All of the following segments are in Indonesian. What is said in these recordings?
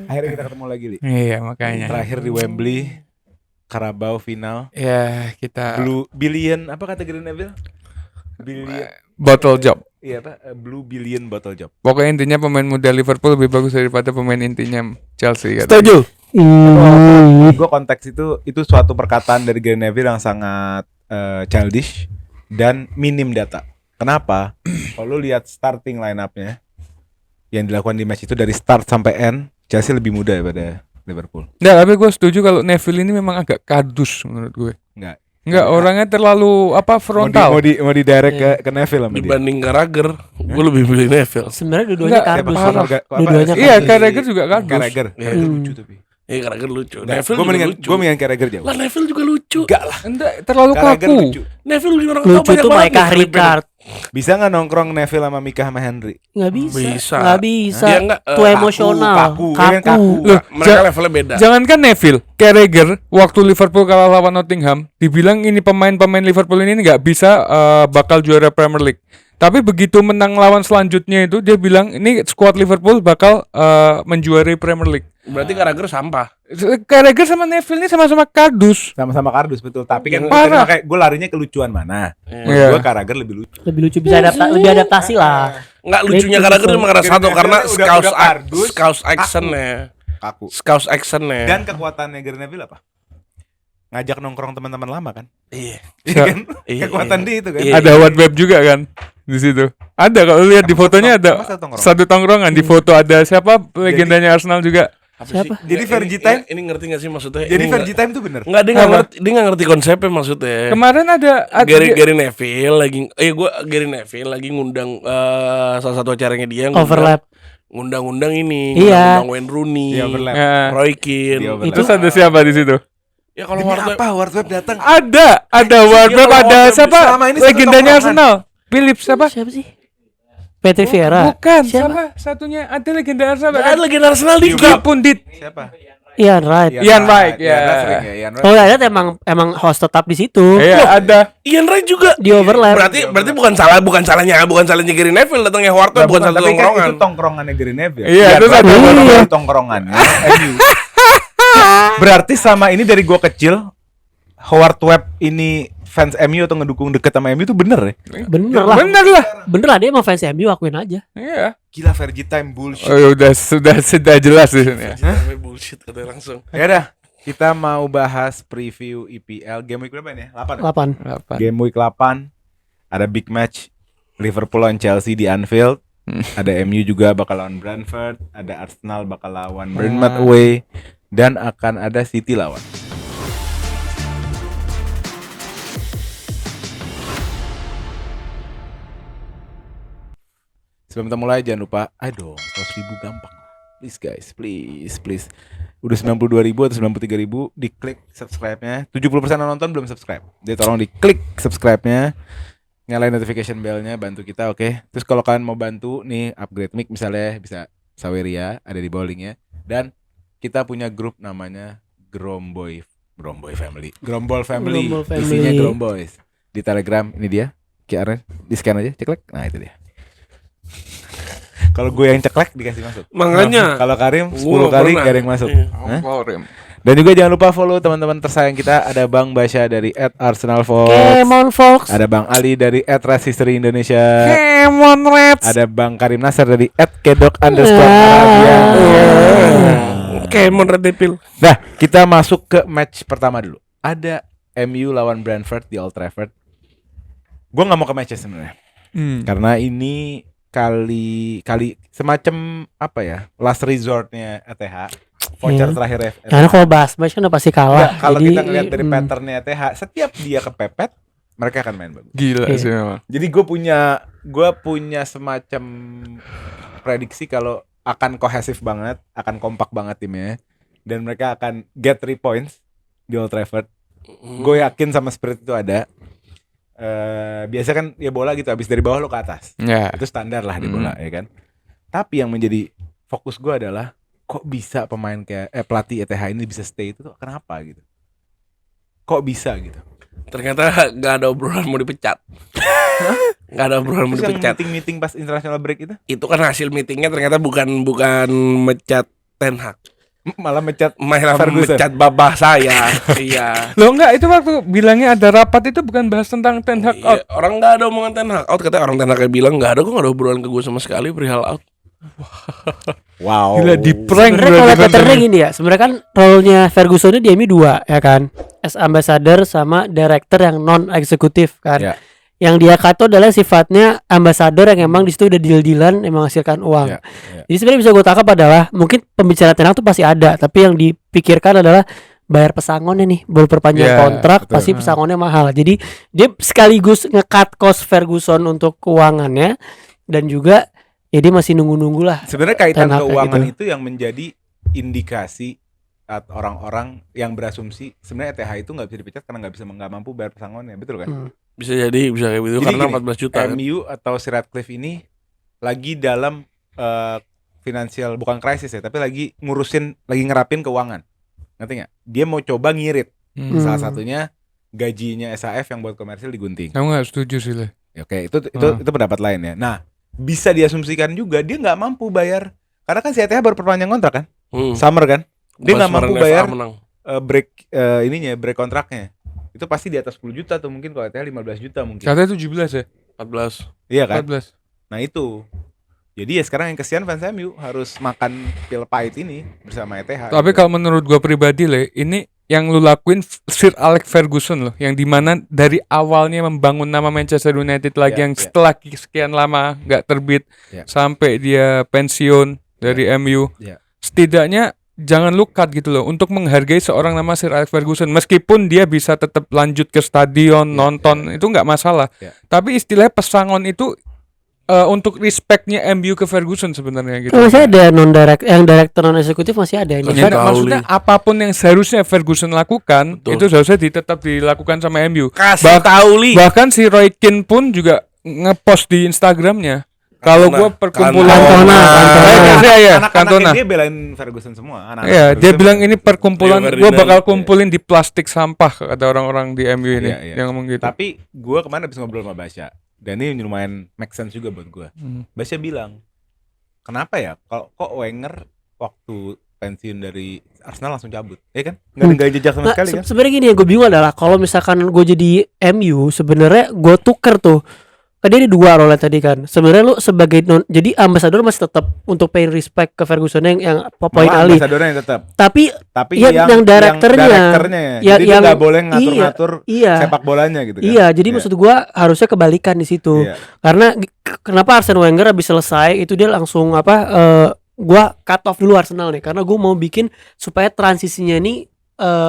Akhirnya kita ketemu lagi, Li. Iya makanya. Terakhir di Wembley, Carabao final. Ya kita Blue Billion, apa kata Gary Neville? Billion bottle job. Iya apa? Blue Billion bottle job. Pokoknya intinya pemain muda Liverpool lebih bagus daripada pemain intinya Chelsea. Setuju. Gue konteks itu suatu perkataan dari Gary Neville yang sangat childish dan minim data. Kenapa? Kalau lu lihat starting line-up-nya yang dilakukan di match itu dari start sampai end, Chelsea lebih muda daripada Liverpool. Nggak, tapi gue setuju kalau Neville ini memang agak kardus menurut gue. Enggak, orangnya terlalu frontal. Mau di direct ke Neville sama dia. Dibanding Carragher, gue lebih pilih Neville. Sebenarnya dua-duanya kardus. Dua-duanya Iya, Carragher juga kardus. Carragher lucu tapi. Iya, Carragher lucu. Neville Neville juga lucu. Gue mendingan Carragher jauh. Lah Neville juga lucu. Enggak lah. Enggak, terlalu Carragher kaku. lucu. Neville orang Lucu tuh Micah Ricard. Bisa nggak nongkrong Neville sama Mika sama Henry? Nggak bisa. Bisa. Nggak bisa. Dia nggak, Tuh emosional. kaku. Dia kan kaku. Loh, Mereka levelnya beda. Jangankan Neville, Carragher waktu Liverpool kalah lawan Nottingham, dibilang ini pemain-pemain Liverpool ini nggak bisa bakal juara Premier League. Tapi begitu menang lawan selanjutnya itu dia bilang ini skuad Liverpool bakal menjuarai Premier League. Berarti Carragher sampah. Carragher sama Neville ini sama-sama kardus. Sama-sama kardus betul. Tapi kan Parah. kayak gue larinya ke lucuan mana? Iya. Gue Carragher lebih lucu. Lebih lucu, bisa lebih adaptasi lah. Enggak lucunya Itu Carragher betul. cuma karena satu, Gary karena Neville udah kardus, Scouse actionnya. Kaku. Scouse actionnya. Dan kekuatannya Gary Neville apa? Ngajak nongkrong teman-teman lama kan? Iya. Iya kan? Iya, Kekuatan iya. dia itu kan. Iya. Ada World Web juga kan di situ. Ada kalau lihat di fotonya ada satu tongkrongan di foto ada siapa legendanya Arsenal juga. Siapa? Jadi Fergie Time. Ini ngerti gak sih maksudnya? Jadi Ini Fergie Time tuh bener. Enggak, dia nggak ngerti konsepnya maksudnya. Kemarin ada Gary Neville lagi Gary Neville lagi ngundang salah satu acaranya dia Overlap. ngundang ini, Iya. ngundang Wayne Rooney, Di overlap. Ya. Roy Keane. Di overlap. Terus ada siapa di situ? Ya kalau Demi Warteg apa World Web datang? Ada World Web, kalau ada World Web siapa? selama ini satu Legendanya tongkrongan. Arsenal. Phillips siapa? Siapa sih? Patrick Vieira. Bukan, Siapa? siapa? Satunya ada legenda Arsenal. ada legenda Arsenal Juga dikit. pundit. Siapa? Ian Wright. Ian Wright, ya. Ian Wright. Oh ya, emang host tetap di situ. Iya, ada. Ian Wright juga Di overlap. Berarti bukan salahnya Gary Neville datangnya Warteg, bukan salah tapi kan tongkrongan. itu tongkrongannya Gary Neville. Iya, Ian terus Wright ada baru Iya. dari tongkrongannya MU. Berarti sama ini dari gua kecil Howard Webb ini fans MU atau ngedukung deket sama MU itu bener ya? Bener lah. Bener lah, dia emang fans MU, akuin aja. Iya. Gila Fergie Time bullshit. Oh, ya sudah jelas di sini. Namanya bullshit katanya langsung. Ya udah, kita mau bahas preview EPL game week berapa ini? 8. 8. Game week 8 ada big match Liverpool lawan Chelsea di Anfield. Ada MU juga bakal lawan Brentford, ada Arsenal bakal lawan Bournemouth away, dan akan ada City lawan. Sebelum kita mulai jangan lupa, ayo dong 100.000 gampang. Please guys, please. Udah 92.000 atau 93.000, diklik subscribe-nya. 70% yang nonton belum subscribe. Jadi tolong diklik subscribe-nya. Nyalain notification bell-nya, bantu kita, oke? Terus kalau kalian mau bantu nih upgrade mic misalnya bisa Saweria, ada di bawah linknya. Dan kita punya grup namanya Grombol Family. Grombol Family. Isinya Gromboys. Di Telegram ini dia. QR-nya di-scan aja, ceklek. Nah, itu dia. Kalau gue yang ceklek dikasih masuk. Makanya. Kalau Karim 10 Gua kali pernah. gak ada yang masuk. Iya. Hah? Forum. Dan juga jangan lupa follow teman-teman tersayang kita. Ada Bang Basya dari @ArsenalFox. Come on, Fox. Ada Bang Ali dari @Rashistory Indonesia. Come on, Reds. Ada Bang Karim Nasar dari @kedok_arabia. Kemon Red Devil. Nah, kita masuk ke match pertama dulu. Ada MU lawan Brentford di Old Trafford. Gue nggak mau ke match sebenarnya, karena ini kali semacam apa ya, last resortnya ETH, voucher Iya. terakhir Karena kalau bahas match kan udah pasti kalah. Kalau Jadi, kita ngeliat dari patternnya ETH, setiap dia kepepet, mereka akan main bagus. Gila Iya. sih memang. Jadi gue punya semacam prediksi kalau akan kohesif banget, akan kompak banget timnya, dan mereka akan get 3 points di Old Trafford. Gue yakin sama spirit itu ada. Biasa kan ya bola gitu, habis dari bawah lo ke atas. Ya. Itu standar lah di bola, ya kan. Tapi yang menjadi fokus gue adalah kok bisa pemain kayak pelatih ETH ini bisa stay itu tuh kenapa gitu? Kok bisa gitu? Ternyata gak ada obrolan mau dipecat. Gak ada obrolan mau Terus yang dipecat. meeting pas international break itu? Itu kan hasil meetingnya ternyata bukan mecat Ten Hag. Malah mecat Malah Ferguson. mecat babah saya. Iya. Loh enggak, itu waktu bilangnya ada rapat itu bukan bahas tentang Ten Hag out. Iya, orang nggak ada omongan Ten Hag out, katanya orang Ten Hag bilang nggak ada, kok nggak ada obrolan ke gue sama sekali perihal out. Wow. Gila, di prank Sebenarnya kalau berarti Peternya kontennya. gini ya, sebenarnya kan role-nya Ferguson ini di MU 2 ya kan, as ambassador sama director yang non eksekutif kan. Ya. Yang dia kato adalah sifatnya ambassador yang emang di situ udah deal-dealan emang menghasilkan uang. Ya, ya. Jadi sebenarnya bisa gue tangkap adalah mungkin pembicaraan tenang tuh pasti ada, tapi yang dipikirkan adalah bayar pesangonnya nih, baru perpanjang Ya, kontrak betul. pasti pesangonnya mahal. Jadi dia sekaligus nge-cut cost Ferguson untuk keuangannya dan juga ya dia masih nunggu-nunggu lah. Sebenarnya kaitan Ten Hag kayak keuangan gitu. itu yang menjadi indikasi orang-orang yang berasumsi sebenarnya ETH itu nggak bisa dipecat karena nggak mampu bayar pesangonnya, betul kan? Bisa jadi, bisa kayak gitu Jadi karena gini, 14 juta kan. MU atau Sir Ratcliffe ini lagi dalam finansial, bukan krisis ya, tapi lagi ngerapin keuangan. Ngerti nggak? Dia mau coba ngirit. Hmm. Salah satunya gajinya SAF yang buat komersil digunting. Kamu nggak setuju sih, Le? Ya, oke, itu pendapat lain ya. Nah, bisa diasumsikan juga dia nggak mampu bayar karena kan si ETH baru perpanjang kontrak kan, summer kan, dia Pas nggak mampu kemarin bayar FA menang. break kontraknya. Itu pasti di atas 10 juta tuh, mungkin kalau ETH 15 juta mungkin. Katanya 17 ya? 14. Iya kan? 14. Nah itu. Jadi ya sekarang yang kesian fans MU harus makan pil pahit ini bersama ETH. Tapi kalau menurut gua pribadi, Le, ini yang lu lakuin Sir Alex Ferguson loh, yang dimana dari awalnya membangun nama Manchester United lagi Ya, yang ya. setelah sekian lama nggak terbit Ya. sampai dia pensiun dari MU. Ya. Setidaknya jangan lu cut gitu loh untuk menghargai seorang nama Sir Alex Ferguson, meskipun dia bisa tetap lanjut ke stadion nonton itu nggak masalah. Ya. Tapi istilahnya pesangon itu untuk respectnya MU ke Ferguson sebenarnya gitu. Masih ada non direct, yang director non eksekutif masih ada ini. Iya. Dan maksudnya apapun yang seharusnya Ferguson lakukan, Betul. itu seharusnya tetap dilakukan sama MU. Kasih tahu Li. Bahkan si Roy Keane pun juga ngepost di Instagramnya. Kalau gua perkumpulan Cantona. Anak-anaknya dia belain Ferguson semua. Anak-anak Iya, dia Ferguson bilang ini perkumpulan, Rio gua Ferdinand. bakal kumpulin di plastik sampah, kata orang-orang di MU ini Iya, iya. yang ngomong gitu. Tapi gue kemarin habis ngobrol sama Basya, dan ini lumayan make sense juga buat gue. Basya bilang, kenapa ya kalau kok Wenger waktu pensiun dari Arsenal langsung cabut, ya kan? Nggak jejak sama Nah, sekali kan? sebenarnya gini yang gue bingung adalah kalau misalkan gue jadi MU sebenarnya gue tuker tuh. Kan dia ada dua role tadi kan. Sebenarnya lu sebagai jadi ambasador masih tetap untuk pay respect ke Ferguson yang poin Malah Ali. ambasadornya yang tetap. Tapi Tapi ya, yang direkturnya. jadi dia yang- nggak boleh ngatur-ngatur iya. sepak bolanya gitu kan? Iya, jadi maksud gua harusnya kebalikan di situ. Iya. Karena kenapa Arsene Wenger habis selesai itu dia langsung gua cut off dulu Arsenal nih karena gua mau bikin supaya transisinya ini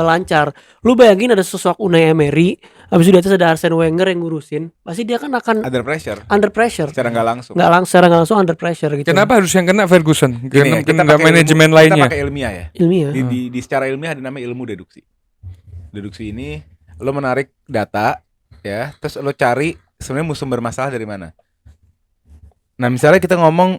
lancar. Lu bayangin ada sosok Unai Emery, habis itu di atas ada Arsene Wenger yang ngurusin, pasti dia kan akan Under pressure, under pressure. secara nggak langsung. Secara nggak langsung under pressure gitu. Kenapa harus yang kena Ferguson? Gini ya, Karena nggak pakai manajemen ilmu- lainnya. Kita pakai ilmiah ya. Ilmiah. Di secara ilmiah ada namanya ilmu deduksi. Deduksi ini lo menarik data ya, terus lo cari sebenarnya sumber masalah dari mana. Nah, misalnya kita ngomong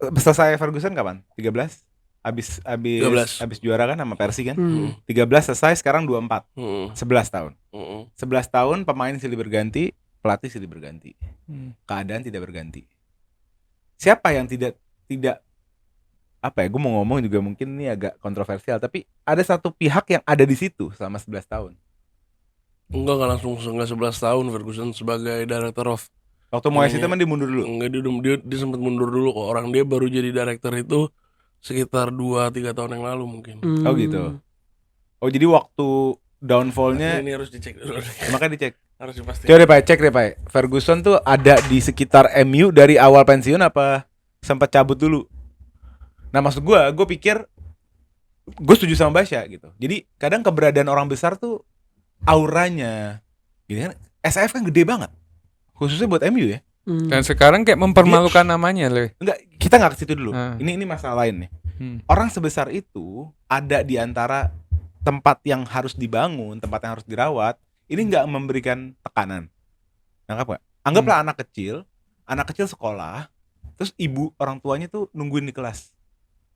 selesai Ferguson kapan? 13? Habis 13. juara kan sama Persi kan? Hmm. 13 selesai, sekarang 24. Heeh. 11 tahun. Heeh. 11 tahun pemain silih berganti, pelatih silih berganti. Hmm. Keadaan tidak berganti. Siapa yang tidak apa ya, gue mau ngomong juga mungkin ini agak kontroversial, tapi ada satu pihak yang ada di situ selama 11 tahun. Enggak langsung 11 tahun Ferguson sebagai director of. Waktu Moyes itu Iya. emang dia mundur dulu. Enggak, dia sempat mundur dulu kok. Orang dia baru jadi director itu sekitar 2-3 tahun yang lalu mungkin. Oh gitu. Oh jadi waktu downfallnya Ini harus dicek dulu. makanya dicek. Harus dipastikan. Coba deh Pak, cek deh Pak. Ferguson tuh ada di sekitar MU dari awal pensiun apa sempat cabut dulu? Nah maksud gue pikir gue setuju sama Basya gitu. Jadi kadang keberadaan orang besar tuh auranya, gini kan? SAF kan gede banget, khususnya buat MU ya. Dan sekarang kayak mempermalukan namanya, Le. Enggak, kita nggak ke situ dulu. Ah. Ini masalah lain nih. Hmm. Orang sebesar itu ada di antara tempat yang harus dibangun, tempat yang harus dirawat. Ini nggak memberikan tekanan. Nangkap nggak? Anggaplah anak kecil sekolah, terus ibu orang tuanya tuh nungguin di kelas.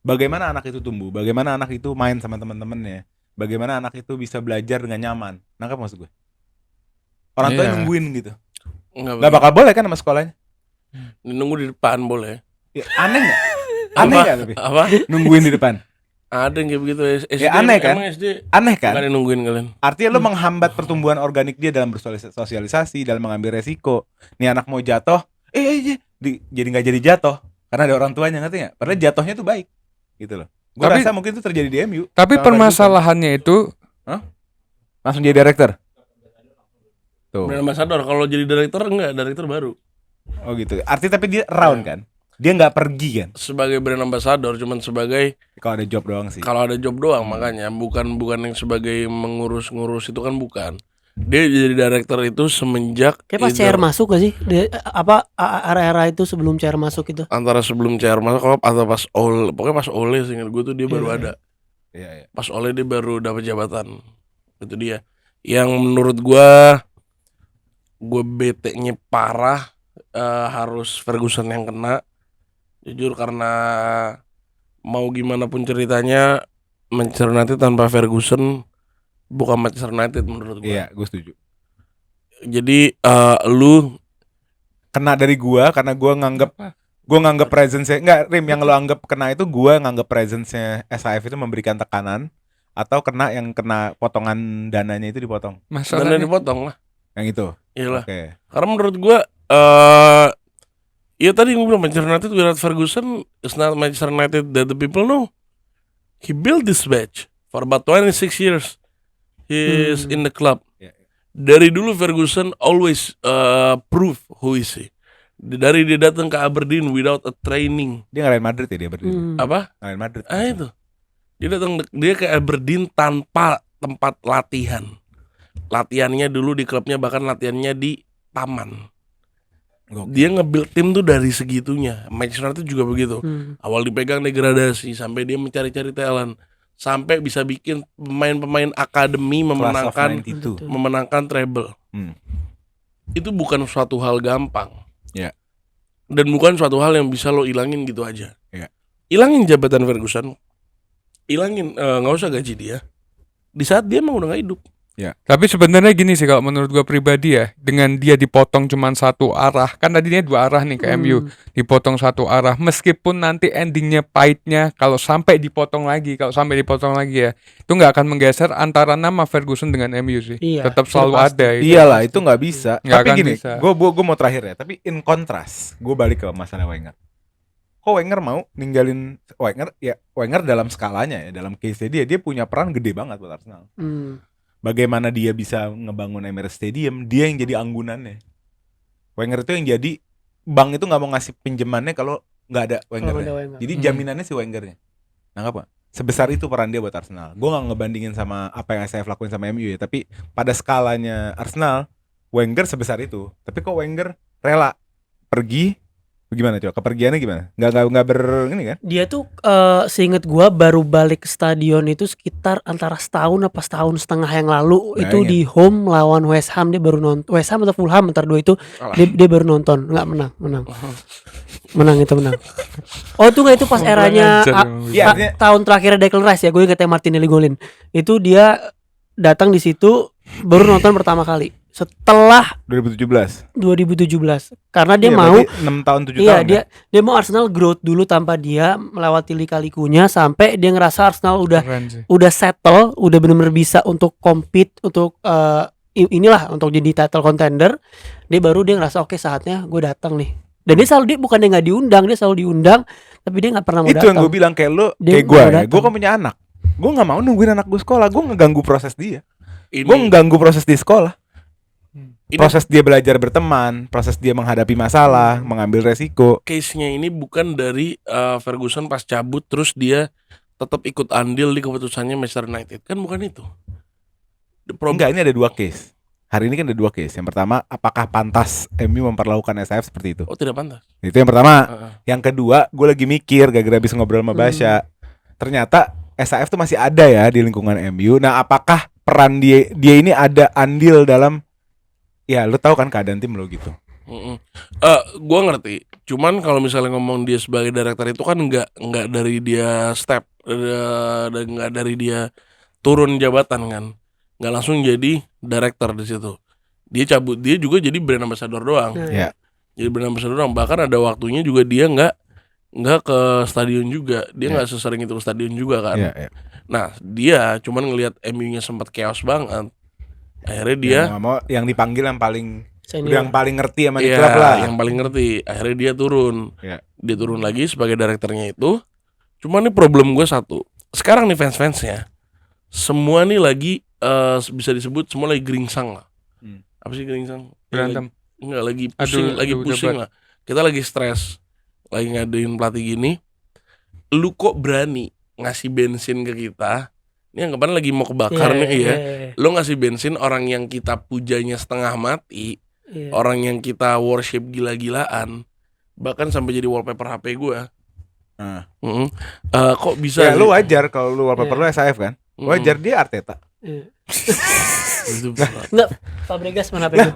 Bagaimana anak itu tumbuh? Bagaimana anak itu main sama teman-temannya? Bagaimana anak itu bisa belajar dengan nyaman? Nangkap maksud gue? Orang tuanya Iya. nungguin gitu. Enggak Gak bakal boleh kan sama sekolahnya? nunggu di depan boleh. Ya, aneh nggak? Aneh nggak tapi Apa? nungguin di depan? Ada yang kayak begitu SD. Ya aneh kan? Emang SD Aneh kan? kalian nungguin kalian. Artinya lo menghambat pertumbuhan organik dia dalam bersosialisasi, dalam mengambil resiko. Nih anak mau jatuh, jadi nggak jadi jatuh karena ada orang tuanya, ngerti nggak? Padahal jatuhnya tuh baik, gitu loh. Gue Tapi- rasa mungkin itu terjadi di MU. Tapi Sama permasalahannya itu langsung jadi director. Tuh. Brand ambassador kalau jadi direktur enggak, direktur baru. Oh gitu. Artinya tapi dia round kan? Dia nggak pergi kan? Sebagai brand ambassador cuman sebagai Kalau ada job doang sih. kalau ada job doang, makanya bukan yang sebagai mengurus-ngurus itu kan bukan. Dia jadi direktur itu semenjak Kayak pas CR masuk gak sih? Era-era itu sebelum CR masuk itu. antara sebelum CR masuk atau pas Ole, pokoknya pas Ole seingat gue tuh dia baru ada. Iya. Pas Ole dia baru dapat jabatan. Itu dia. Yang menurut gue bete-nya parah, harus Ferguson yang kena. Jujur karena mau gimana pun ceritanya Manchester United tanpa Ferguson bukan Manchester United menurut gue. Iya, gue setuju. Jadi lu Kena dari gua karena gua nganggap presence-nya enggak, Rim, yang lo anggap kena itu gua nganggap presence-nya SAF itu memberikan tekanan, atau kena yang kena potongan dananya itu dipotong. dana masalahnya dipotong lah. Yang itu. Iyalah. Oke. Karena menurut gue ya tadi gue bilang Manchester United without Ferguson is not Manchester United that the people know. He built this badge for about 26 years. He is in the club. Ya. Dari dulu Ferguson always prove who is he. Dari dia datang ke Aberdeen without a training. Dia ngalahin Madrid ya, dia berdiri. Apa? Ngalahin Madrid. Itu. Dia ke Aberdeen tanpa tempat latihan. Latihannya dulu di klubnya, bahkan latihannya di taman. Gokil. Dia nge-build tim tuh dari segitunya. Manchester United juga begitu. Awal dipegang degradasi sampai dia mencari-cari talent, sampai bisa bikin pemain-pemain akademi Class of memenangkan 92. memenangkan treble. Itu bukan suatu hal gampang. Ya. Dan bukan suatu hal yang bisa lo ilangin gitu aja. Ya. Ilangin jabatan Ferguson, ilangin nggak usah gaji dia. Di saat dia emang udah nggak hidup. Tapi sebenarnya gini sih kalau menurut gua pribadi ya, dengan dia dipotong cuman satu arah, kan tadinya dua arah nih ke MU, dipotong satu arah, meskipun nanti endingnya pahitnya kalau sampai dipotong lagi ya, itu nggak akan menggeser antara nama Ferguson dengan MU sih, Iya, tetap itu selalu pasti. ada. Iyalah, itu nggak bisa. Nggak Tapi akan gini, bisa. gue mau terakhir ya. Tapi in kontras, gue balik ke masalah Wenger. Kok Wenger mau ninggalin Wenger? Ya Wenger dalam skalanya ya, dalam case-nya dia punya peran gede banget buat Arsenal. Bagaimana dia bisa ngebangun Emirates Stadium, dia yang jadi anggunannya. Wenger itu yang jadi bank itu nggak mau ngasih pinjamannya kalau nggak ada Wenger. Wenger. Jadi jaminannya si Wengernya. Nangkap nggak? Sebesar itu peran dia buat Arsenal. Gue nggak ngebandingin sama apa yang saya lakuin sama MU ya, tapi pada skalanya Arsenal, Wenger sebesar itu. Tapi kok Wenger rela pergi? Gimana coba? Kepergiannya gimana? Nggak ini kan? Dia tuh seinget gua baru balik ke stadion itu sekitar antara setahun apa setahun setengah yang lalu. Itu Bayangin. di home lawan West Ham, dia baru nonton. West Ham atau Fulham antar dua itu dia baru nonton. Nggak menang itu menang. Oh itu nggak, itu pas eranya Lancar, Iya, artinya- tahun terakhirnya Declan Rice ya, gue ingetnya Martinelli golin. Itu dia datang di situ baru nonton pertama kali setelah 2017. 2017 karena dia Iya, mau berarti 6 tahun 7 iya tahun. dia mau Arsenal growth dulu tanpa dia, melewati lika-likunya sampai dia ngerasa Arsenal Keren sih. udah settle, udah benar-benar bisa untuk compete untuk inilah untuk jadi title contender. Dia ngerasa oke saatnya gue datang nih. Dan dia bukan dia nggak diundang, dia selalu diundang, tapi dia nggak pernah mau Itu datang. yang gue bilang kayak lo, Dia kayak gue nggak ya. datang. Gue kan punya anak. Gue nggak mau nungguin anak gue sekolah. Gue ngeganggu proses dia. Ini Gue ngeganggu proses di sekolah. Ini- Proses dia belajar berteman, proses dia menghadapi masalah, mengambil resiko. case-nya ini bukan dari Ferguson pas cabut terus dia tetap ikut andil di keputusannya Manchester United. Kan bukan itu. Enggak, ini ada dua case. Hari ini kan ada dua case. Yang pertama, apakah pantas MU memperlakukan SAF seperti itu? Oh, tidak pantas. Itu yang pertama. Heeh. Yang kedua, gue lagi mikir gara-gara habis ngobrol sama Basya. Ternyata SAF tuh masih ada ya di lingkungan MU. Nah, apakah peran dia ini ada andil dalam, ya lu tahu kan keadaan tim lo gitu. Gua ngerti. Cuman kalau misalnya ngomong dia sebagai director itu kan nggak dari dia step, dan nggak dari dia turun jabatan kan, nggak langsung jadi director di situ. Dia cabut, dia juga jadi brand ambassador doang. Nah, Ya. Jadi brand ambassador doang. Bahkan ada waktunya juga dia nggak nggak ke stadion juga. Dia Iya. nggak sesering itu ke stadion juga kan. Iya, iya. Nah dia cuman ngelihat MU-nya sempat chaos banget. Akhirnya dia Yang nggak mau yang dipanggil yang paling Senior. yang paling ngerti sama di iya, klub lah. yang paling ngerti. Akhirnya dia turun. Iya. Dia turun lagi sebagai direkturnya itu. Cuman nih problem gue satu. Sekarang nih fans-fansnya semua nih lagi bisa disebut semua lagi geringsang lah. Apa sih geringsang? Berantem. Enggak, lagi pusing, Adu- lagi adu pusing debat. lah. Kita lagi stres, lagi ngadain pelatih gini. Lu kok berani ngasih bensin ke kita? Ini anggapan lagi mau kebakar nih ya. Lu ngasih bensin orang yang kita pujanya setengah mati, Iya. orang yang kita worship gila-gilaan, bahkan sampai jadi wallpaper HP gua. Nah. Kok bisa? Ya lu wajar kalau lu wallpaper lu SAF kan? Mm-mm. Wajar dia Arteta. Iya. Itu- Enggak, Fabregas mana HP gue?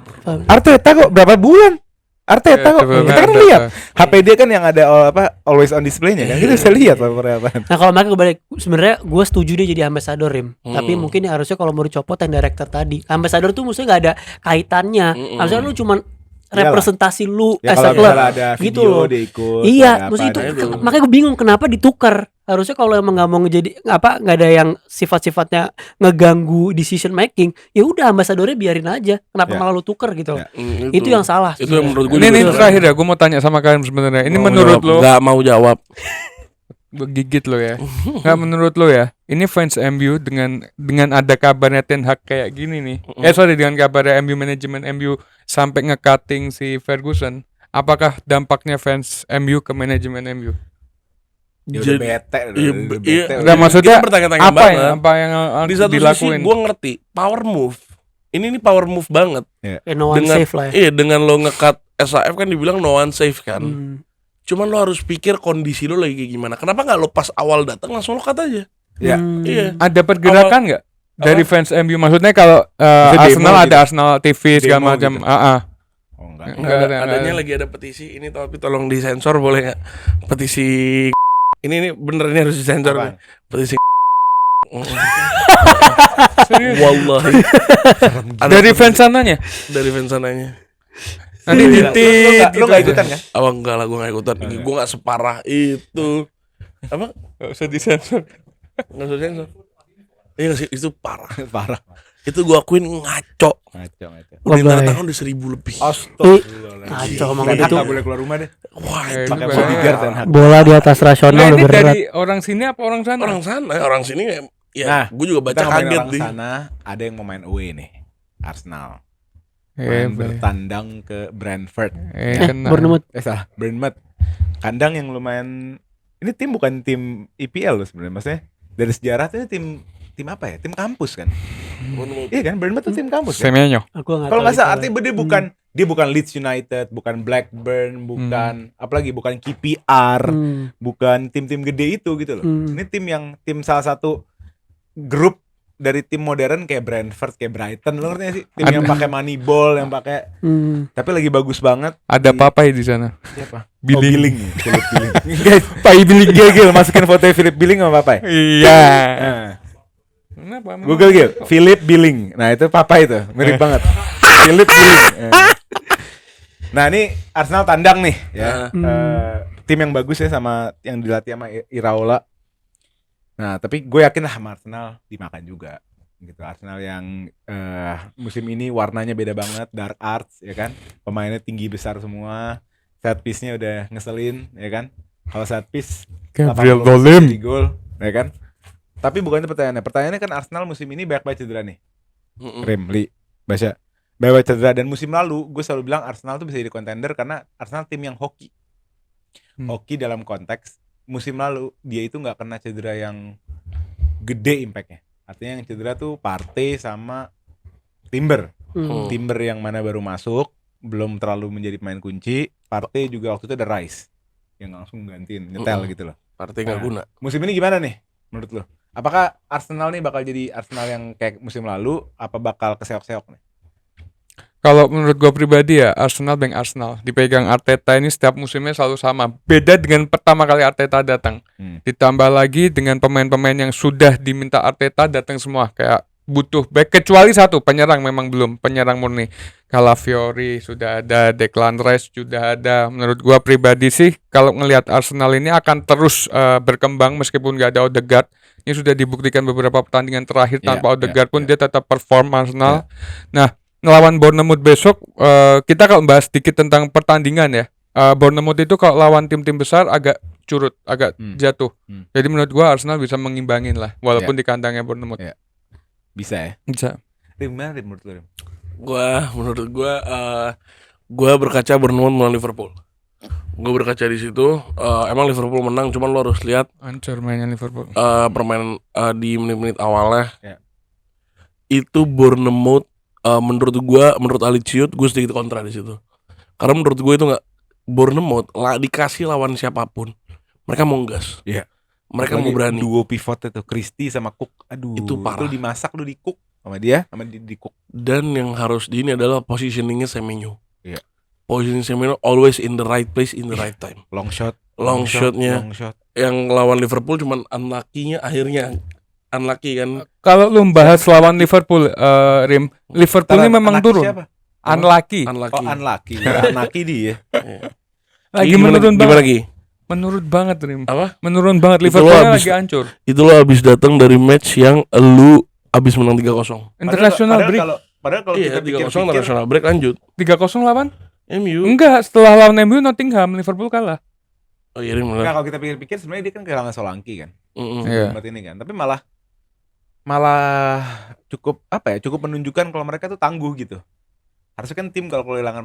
Arteta kok berapa bulan? Arteta kok. Coba Kita kan ada- lihat HP dia kan yang ada always on display-nya kan. Kita bisa lihat wallpapernya apa. Nah kalau mereka kebalik, sebenarnya gue setuju dia jadi ambassador Rim. Tapi Hmm. mungkin harusnya kalau mau dicopot yang director tadi, ambassador tuh maksudnya nggak ada kaitannya. Harusnya lu cuman representasi lu Ya as a kalau club. misalnya ada video gitu loh. dia ikut. Iya, ada maksudnya itu ada itu. makanya gue bingung kenapa ditukar. Harusnya kalau emang nggak mau ngejadi nggak ada yang sifat-sifatnya ngeganggu decision making, ya udah ambasadornya biarin aja. Kenapa Ya. malah lu tuker gitu loh? Ya. Itu yang salah. Itu yang menurut gue Ini juga terakhir ya, gue mau tanya sama kalian sebenarnya. Ini Mau menurut jawab, lo, nggak mau jawab. gue gigit lo ya. Nggak menurut lo ya. Ini fans MU dengan ada kabarnya Ten Hag kayak gini nih. Dengan kabarnya MU manajemen MU sampai nge-cutting si Ferguson. Apakah dampaknya fans MU ke manajemen MU? Ya udah Jadi- bete, Iya, udah iya. bete. Udah, maksudnya Kita bertanya-tanya Apa banget. yang Di satu sisi dilakuin? gue ngerti power move. Ini power move banget. No one Dengan safe lah ya. Iya, dengan lo nge-cut SAF kan dibilang no one safe kan. Hmm. Cuman lo harus pikir kondisi lo lagi kayak gimana. Kenapa nggak lo pas awal datang langsung lo cut aja? Ya. Hmm. Iya. Ada pergerakan nggak dari fans MU? Maksudnya kalau Maksudnya Arsenal demo ada gitu. Arsenal TV segala Demo macam. gitu. Oh enggak. Nggak ada, Adanya nggak ada. lagi ada petisi ini, tapi tolong disensor boleh nggak? Petisi ini bener ini harus disensor nih. Apaan? Petisi wallahi Ada Dari petisi fans sananya. dari fans sananya. Nanti Lu titit. lu nggak ikutan kan? Oh enggak lah, gue gak ikutan. Gue gak separah itu. Apa? Nggak usah disensor. Gak usah sensor. Iya gak sih? Itu parah. Parah. Itu gue akuin ngaco. Ngaco ngaco. Udah Lebay. tanda tangan udah 1.000 lebih. Astagfirullahaladzim. Ngaco emang Ten Hag itu. nggak boleh keluar rumah deh. Wah Eh, itu Pakai itu bodyguard Ten Hag. Bola di atas rasional Nah, udah ini berat. dari orang sini apa orang sana? orang sana, orang sini kayak ya Nah, gue juga baca Kita ngomongin kaget orang nih. sana, ada yang mau main away nih. Arsenal. Eh, Main bertandang ke Brentford. kena. Bournemouth. Salah, Brentford. Kandang yang lumayan. Ini tim bukan tim IPL loh sebenarnya. Maksudnya dari sejarah tuh ini tim apa ya? Tim kampus kan? Iya kan? Brentford tuh tim kampus kan? Semenyo. Aku Kalau nggak salah artinya dia bukan Leeds United, bukan Blackburn, bukan apalagi bukan KPR, bukan tim-tim gede itu gitu loh. Ini tim salah satu grup dari tim modern kayak Brentford, kayak Brighton, lo ngerti gak sih? Tim yang pakai Moneyball, yang pakai tapi lagi bagus banget. Ada papai di sana. Siapa? Billing. Billing. Philip Billing. Guys, Pai Billing Gil, masukin foto Philip Billing sama Papai. Iya. Nah, Kenapa? Google Gil, Philip Billing. Nah, itu Papai itu, mirip banget. Philip Billing. Nah, ini Arsenal tandang nih ya. Tim yang bagus ya sama yang dilatih sama Iraola. Nah, tapi gue yakin lah sama Arsenal dimakan juga. Gitu. Arsenal yang musim ini warnanya beda banget, dark arts ya kan. Pemainnya tinggi besar semua. Set piece-nya udah ngeselin ya kan. Kalau set piece Gabriel 80% Dolim. di gol ya kan. Tapi bukan itu pertanyaannya. Pertanyaannya kan Arsenal musim ini banyak cedera nih. Rem, Li, Basya. Banyak cedera dan musim lalu gue selalu bilang Arsenal tuh bisa jadi contender karena Arsenal tim yang hoki. Hoki dalam konteks musim lalu dia itu nggak kena cedera yang gede impactnya. Artinya yang cedera tuh Partey sama Timber. Timber yang mana baru masuk, belum terlalu menjadi pemain kunci. Partey juga waktu itu ada Rice yang langsung gantiin, nyetel gitu loh. Partey nggak guna. Musim ini gimana nih menurut lo? Apakah Arsenal nih bakal jadi Arsenal yang kayak musim lalu? Apa bakal keseok-seok nih? Kalau menurut gue pribadi ya Arsenal bank Arsenal dipegang Arteta ini setiap musimnya selalu sama. Beda dengan pertama kali Arteta datang. Ditambah lagi dengan pemain-pemain yang sudah diminta Arteta datang semua kayak butuh back kecuali satu penyerang memang belum penyerang murni. Calafiori sudah ada, Declan Rice sudah ada. Menurut gua pribadi sih kalau ngelihat Arsenal ini akan terus berkembang meskipun nggak ada Odegaard. Ini sudah dibuktikan beberapa pertandingan terakhir tanpa Odegaard pun dia tetap perform Arsenal. Nah, ngelawan Bournemouth besok kita kalau bahas sedikit tentang pertandingan ya. Bournemouth itu kalau lawan tim-tim besar agak curut, agak jatuh. Jadi menurut gua Arsenal bisa mengimbangin lah walaupun di kandangnya Bournemouth. Bisa ya. Bisa. Gimana menurut lu? Rim? Menurut gue berkaca Bournemouth melawan Liverpool. Gue berkaca di situ. Emang Liverpool menang, cuman lo harus lihat Hancur mainnya Liverpool. permainan di menit-menit awalnya. Ya. Itu Bournemouth menurut Ali Ciut gue sedikit kontra di situ. Karena menurut gue itu nggak, Bournemouth dikasih lawan siapapun, mereka mau gas. Iya. Mereka mau berani. Duo pivot itu Christie sama Cook. Aduh, Itu parah. Itu dimasak lu di Cook sama dia, sama di Cook. Dan yang harus di ini adalah positioningnya Semenyo. Iya. Positioning Semenyo always in the right place in the right time. Long shot. Long shotnya. Long shot. Yang lawan Liverpool cuman unlucky-nya akhirnya unlucky kan. Kalau lu bahas lawan Liverpool, Rim, Liverpool ini memang Anaki turun. siapa? Unlucky. Unlucky. Oh, unlucky. Unlucky dia. Lagi Gimana menurun gimana banget. lagi? Menurun banget, Rim. Apa? Menurun banget, Itu Liverpool lo abis- lagi hancur. Itu lo abis datang dari match yang lu abis menang 3-0. International break Padahal kalau Iya, kita 3-0 pikir-pikir, international break lanjut. 3-0 lawan? MU. Enggak, setelah lawan MU Nottingham, Liverpool kalah. Oh iya, benar. nah, kalau kita pikir-pikir sebenarnya dia kan kehilangan Solanke kan. Iya. Tempat ini kan. Tapi malah cukup cukup menunjukkan kalau mereka tuh tangguh gitu. Harusnya kan tim kalau kehilangan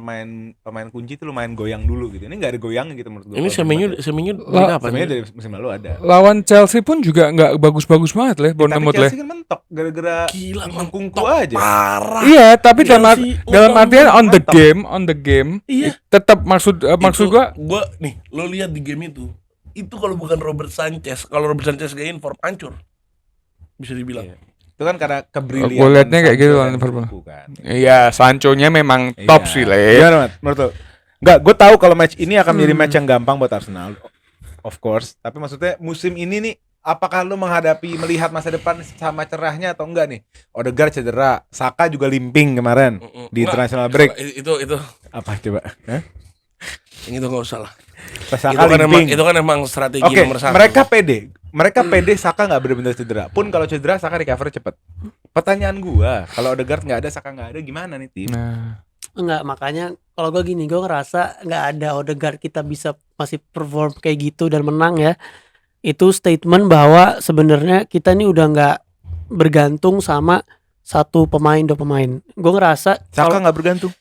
pemain kunci itu lumayan goyang dulu gitu. Ini nggak ada goyangnya gitu menurut gue. Ini Semenyo dari kapan? Sebenarnya dari musim lalu ada. Lawan Chelsea pun juga nggak bagus-bagus banget lah, Tapi Bournemouth lah. Chelsea kan mentok gara-gara Gila, mengkungku mentok aja. parah. Iya, tapi Chelsea dalam artian on the mantap. game, Iya. tetap maksud gua Nih, lo lihat di game itu kalau bukan Robert Sanchez, kalau Robert Sanchez gak inform hancur. Bisa dibilang. Iya. Itu kan karena kebrilian. Gua liatnya kayak gitu Sancho lawan dan Liverpool. Lukaku kan. iya, Sancho-nya memang top Iya. sih, Le. Gimana, Mat? Menurut lu? Enggak, gue tahu kalau match ini akan menjadi match yang gampang buat Arsenal. Of course, tapi maksudnya musim ini nih apakah lu melihat masa depan sama cerahnya atau enggak nih? Odegaard cedera, Saka juga limping kemarin di international break. Itu Apa coba? Hah? yang itu nggak usah lah. Saka limping. Itu kan emang strategi Oke, nomor satu. mereka pede Saka nggak benar-benar cedera. Pun kalau cedera Saka recover cepet. Pertanyaan gua, kalau Odegaard nggak ada, Saka nggak ada, gimana nih tim? Nah, Enggak, makanya kalau gue gini, gue ngerasa nggak ada Odegaard kita bisa masih perform kayak gitu dan menang ya. Itu statement bahwa sebenarnya kita ini udah nggak bergantung sama satu pemain, dua pemain. Gue ngerasa Saka nggak bergantung.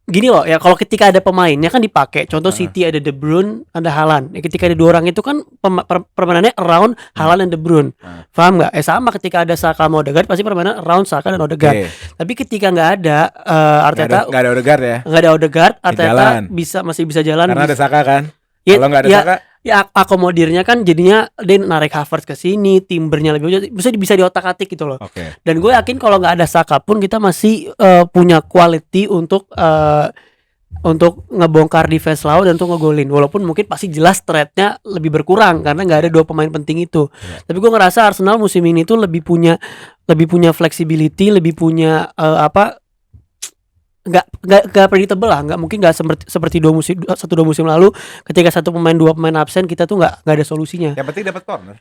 gini loh ya, kalau ketika ada pemainnya kan dipakai. Contoh City ada De Bruyne, ada Haaland. Ya, ketika ada dua orang itu kan permainannya around Haaland dan De Bruyne. Paham nggak? Sama ketika ada Saka sama Odegaard pasti permainan around Saka dan Odegaard. Oke. Tapi ketika nggak ada Arteta, Nggak ada Odegaard ya. nggak ada Odegaard, Arteta jalan. masih bisa jalan. Karena ada Saka kan. Ya, Kalau nggak ada ya, Saka, ya akomodirnya kan jadinya dia narik Havertz ke sini, Timbernya lebih bisa diotak-atik gitu loh. oke. Dan gue yakin kalau nggak ada Saka pun kita masih punya quality untuk ngebongkar defense lawan dan untuk ngegolin. Walaupun mungkin pasti jelas threat-nya lebih berkurang karena nggak ada dua pemain penting itu. Tapi gue ngerasa Arsenal musim ini tuh lebih punya flexibility, lebih punya nggak predictable lah, nggak mungkin nggak seperti dua musim lalu ketika dua pemain absen kita tuh nggak ada solusinya. Yang penting dapat corner.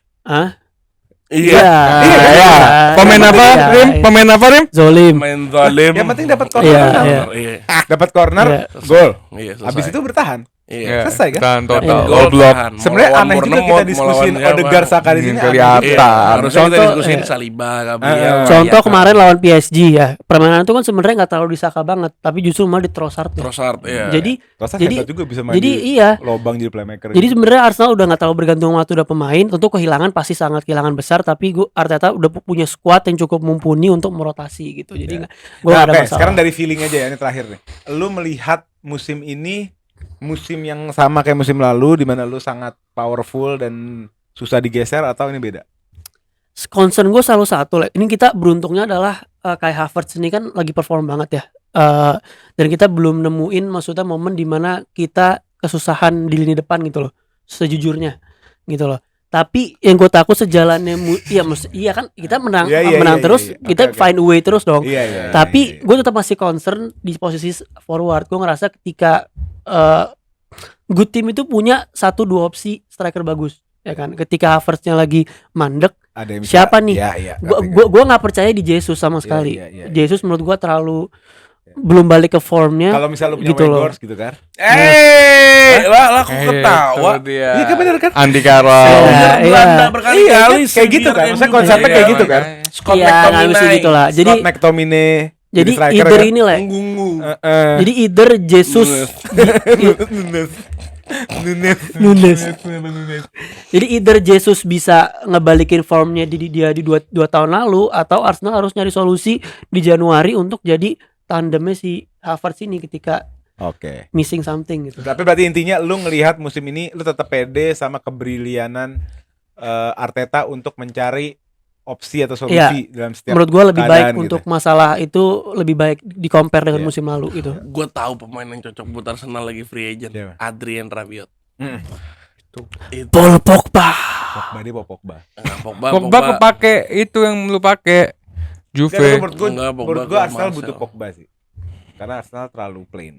Iya. iya. Pemain apa, Rim? Pemain apa, Rim? Zolim. Main zalim. Yang penting dapat corner. Iya, menang. iya. Iya. Dapat corner, Iya. gol. Iya, selesai. Habis itu bertahan. Iya. Selesai kan? Dan total Iya. all block. tahan. Mau Sebenarnya lawan aneh juga Bournemouth, kita mau diskusin lawan Odegaard siapa. Saka di sini. Kelihatan. aneh. Iya, harusnya kita Contoh, diskusin Saliba, Gabriel. Contoh Iya. kemarin lawan PSG ya, permainan itu kan sebenarnya nggak terlalu di Saka banget, tapi justru malah di Trossard. Ya. Trossard, iya. Jadi Trossard Jadi- hebat juga bisa main jadi di iya. lobang jadi playmaker. Jadi sebenarnya Arsenal udah nggak terlalu bergantung sama satu pemain. Tentu kehilangan pasti sangat kehilangan besar, tapi Arteta udah punya squad yang cukup mumpuni untuk merotasi gitu. Jadi gue Nah, ada oke, masalah. sekarang dari feeling aja ya, ini terakhir nih. Lu melihat musim ini musim yang sama kayak musim lalu di mana lu sangat powerful dan susah digeser atau ini beda? Concern gue selalu satu, ini kita beruntungnya adalah kayak Havertz ini kan lagi perform banget ya. Dan kita belum nemuin maksudnya momen dimana kita kesusahan di lini depan gitu loh, sejujurnya gitu loh. Tapi yang gue takut sejalannya iya kan kita menang menang terus, kita Oke. find a way terus dong. Iya. Tapi gue tetap masih concern di posisi forward. Gue ngerasa ketika good team itu punya 1-2 opsi striker bagus, ya kan. Ketika Havertz-nya lagi mandek, Ada yang bisa- siapa nih? Iya. Gue nggak percaya di Jesus sama sekali. Iya. Jesus menurut gue terlalu belum balik ke formnya. Kalau misalnya lu punya gitu loh. Weghorst gitu kan. Lah kok ketawa? Itu dia. Iya kan bener kan? Andi Carroll. Iya. Belanda berkali-kali Kayak gitu kan. Maksudnya konsepnya kayak gitu kan. Scott Iya, nggak bisa McTominay. gitu lah. Scott McTominay. Jadi striker either kan? ini lah. Ngunggu. Jadi either Jesus Nunes. Jadi either Jesus bisa ngebalikin formnya dia di 2 tahun lalu, atau Arsenal harus nyari solusi di Januari untuk jadi tandemnya si Havertz ini ketika Oke. missing something gitu. Tapi berarti intinya lu ngelihat musim ini lu tetap pede sama kebrilianan Arteta untuk mencari opsi atau solusi dalam setiap Menurut gua lebih baik keadaan gitu. untuk masalah itu lebih baik di compare dengan Iya. musim lalu gitu. Gue tahu pemain yang cocok buat Arsenal lagi free agent. Siapa? Adrien Rabiot. Mm. Itu Paul Pogba. Pogba. Pogba kepake itu yang lu pakai Enggak, Juve. menurut gua, Enggak, Pogba menurut gua ke Arsenal Marcel. butuh Pogba sih. Karena Arsenal terlalu plain.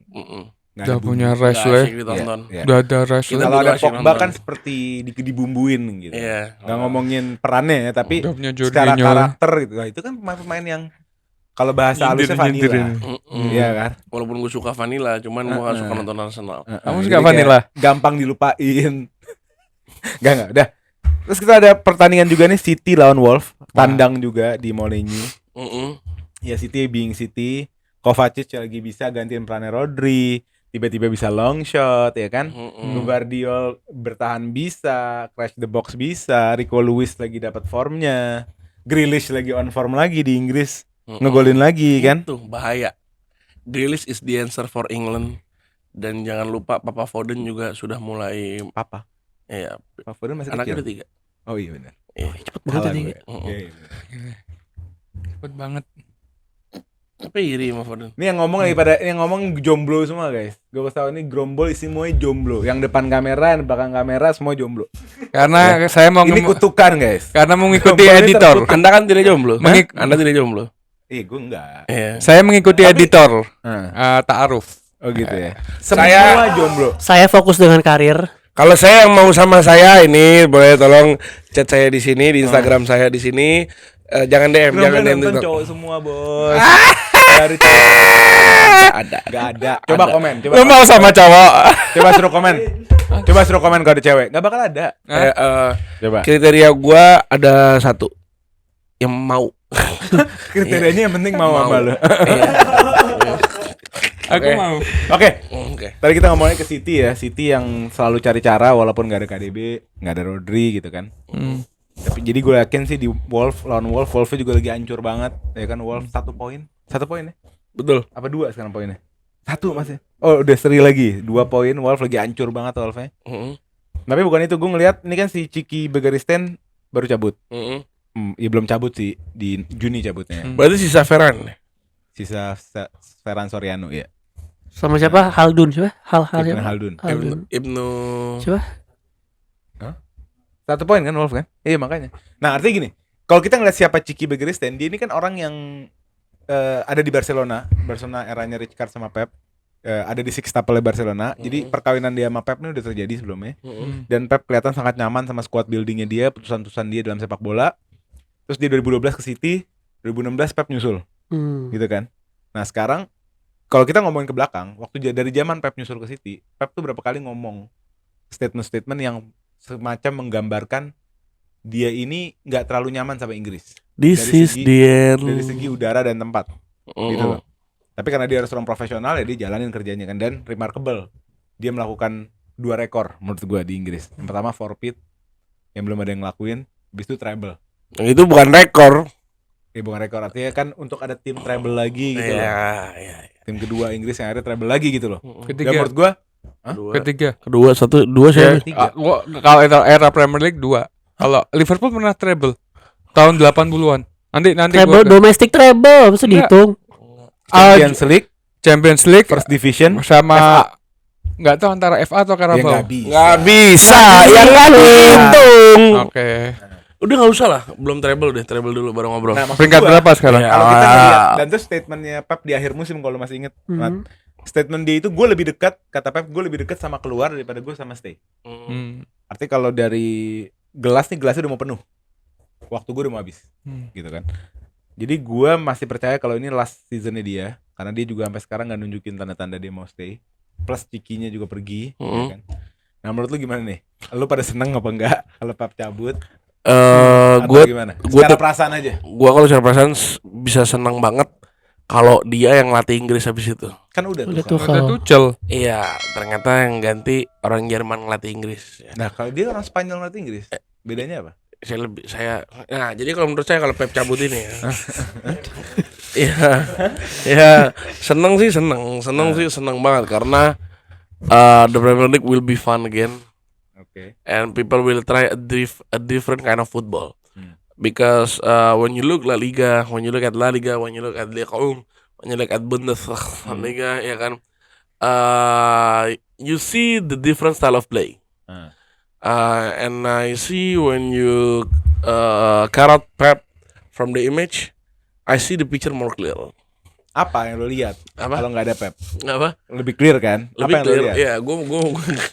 Nggak Udah ada punya bumbu. Rashford. Asik ditonton. Iya. Udah ada Rashford. Kita Kalau juga ada asik Pogba nonton. kan seperti dibumbuin gitu. Iya. Nggak ngomongin perannya ya, tapi Udah punya secara Jorginho. karakter gitu. Nah, itu kan pemain-pemain yang kalau bahasa halusnya Nyindir vanilla. ini. Iya kan? Walaupun gue suka vanilla, cuman gue gak suka nonton Arsenal. Kamu Jadi suka kayak vanilla? Gampang dilupain. Enggak, udah. Terus kita ada pertandingan juga nih, City lawan Wolf, tandang juga di Molineux. Ya City being City, Kovacic lagi bisa gantiin perannya Rodri, tiba-tiba bisa long shot ya kan. Gvardiol bertahan bisa, crash the box bisa, Rico Lewis lagi dapat formnya, Grealish lagi on form lagi di Inggris, ngegolin lagi kan. Itu bahaya. Grealish is the answer for England. Dan jangan lupa Papa Foden juga sudah mulai Papa, ya, Papa Foden masih anaknya kecil. udah 3. Oh iya benar. Cepet banget Salah tadi. gue. Iya, iya. Cepet banget. Tapi iri sama Foden. Ini yang ngomong lagi pada yang ngomong jomblo semua guys. Gue kasih tahu ini Grombol semuanya jomblo. Yang depan kamera, yang belakang kamera semua jomblo. Karena saya mau Ini kutukan guys. karena mengikuti Jomblo ini editor. terkutuk. Anda kan tidak jomblo? Mengik- Anda tidak jomblo? Gue enggak. Iya. Saya mengikuti editor Nah, Ta'aruf. oh gitu ya. Saya- Semua jomblo. Saya fokus dengan karir. Kalau saya yang mau sama saya ini boleh tolong chat saya di sini di Instagram saya di sini. Jangan DM, jangan DM nonton TikTok. cowok semua bos. Dari cowok. Ada. Gak ada. Coba Ada. komen. Coba Lu mau sama cowok? Coba suruh komen. Coba suruh komen kalau ada cewek. Gak bakal ada. Coba. Kriteria gua ada satu yang mau. Kriterianya yang penting mau sama lo. Iya. Aku Oke. mau. Oke. Oke. Tadi kita ngomongnya ke City ya. City yang selalu cari cara walaupun gak ada KDB, gak ada Rodri gitu kan. Tapi jadi gue yakin sih di lawan Wolfnya juga lagi hancur banget. Ya kan Wolf 1 poin. 1 poin ya? Betul. Apa 2 sekarang poinnya? 1 masih. Oh udah seri lagi 2 poin. Wolf lagi hancur banget Wolfnya. Tapi bukan itu, gue ngeliat ini kan si Ciki Begeristen baru cabut. Ya belum cabut sih, di Juni cabutnya. Berarti sisa Ferran. Sisa Ferran Soriano ya. Sama siapa? Haldun siapa? Hal Ibn siapa? Haldun. Haldun. Ibnu. Siapa? 1 poin kan Wolf kan? Iya makanya. Nah artinya gini, kalau kita ngeliat siapa Ciki Begeristen, dia ini kan orang yang ada di Barcelona eranya Rijkaard sama Pep. Ada di Sixtuple Barcelona. Jadi perkawinan dia sama Pep ini udah terjadi sebelumnya. Dan Pep kelihatan sangat nyaman sama squad buildingnya dia, putusan-putusan dia dalam sepak bola. Terus dia 2012 ke City, 2016 Pep nyusul, gitu kan. Nah sekarang kalau kita ngomongin ke belakang, waktu dari zaman Pep nyusul ke City, Pep tuh berapa kali ngomong statement-statement yang semacam menggambarkan dia ini nggak terlalu nyaman sama Inggris This Dari is segi- the end. dari segi udara dan tempat, gitu loh. Tapi karena dia harus orang profesional ya dia jalanin kerjanya kan, dan remarkable dia melakukan 2 rekor menurut gua di Inggris. Yang pertama forfeit yang belum ada yang ngelakuin, habis itu treble. Itu bukan rekor. Bukan rekor, artinya kan untuk ada tim treble lagi gitu loh. Iya. Tim kedua Inggris yang akhirnya treble lagi gitu loh. Dan Ketiga. menurut gua Ketiga. Kedua, dua Ya, saya. tiga. Kalau era Premier League 2. Kalau Liverpool pernah treble tahun 80-an. Nanti Treble, gua domestic treble, mesti Enggak. dihitung. Champions League, Champions League First Division, sama nggak tahu antara FA atau Ya Carabao. nggak bisa. Nggak bisa, ya nggak dihitung. Oke. Udah nggak usah lah, belum treble dulu baru ngobrol. Nah, maksud Peringkat gua, berapa sekarang? Ya. Kalau kita ngeliat, dan itu statementnya Pep di akhir musim kalau lu masih inget, Mat. Statement dia itu gue lebih dekat, kata Pep, gue lebih dekat sama keluar daripada gue sama stay. Artinya kalau dari gelas nih, gelasnya udah mau penuh, waktu gue udah mau habis, gitu kan. Jadi gue masih percaya kalau ini last seasonnya dia, karena dia juga sampai sekarang nggak nunjukin tanda-tanda dia mau stay. Plus Cikinya juga pergi, ya kan. Nah menurut lu gimana nih? Lu pada seneng apa enggak kalau Pep cabut? Gue Gimana? Secara perasaan aja. kalau secara perasaan bisa senang banget kalau dia yang latih Inggris habis itu. Kan udah Udah tuh. tuh. Udah Tuchel. Iya, ternyata yang ganti orang Jerman ngelatih Inggris. Nah kalau dia orang Spanyol ngerti Inggris, bedanya apa? Nah jadi kalau menurut saya kalau Pep cabut ini ya, ya seneng banget karena the Premier League will be fun again Oke. and people will try a different kind of football because when you look La Liga, when you look at La Liga, when you look at Ligue 1, when you look at Bundesliga, ya kan, you see the different style of play. And I see when you cut out Pep from the image, I see the picture more clear. Apa yang lo lihat? Apa? Kalau nggak ada Pep, Apa? lebih clear kan? Lebih apa yang lo clear. lihat? Iya, gue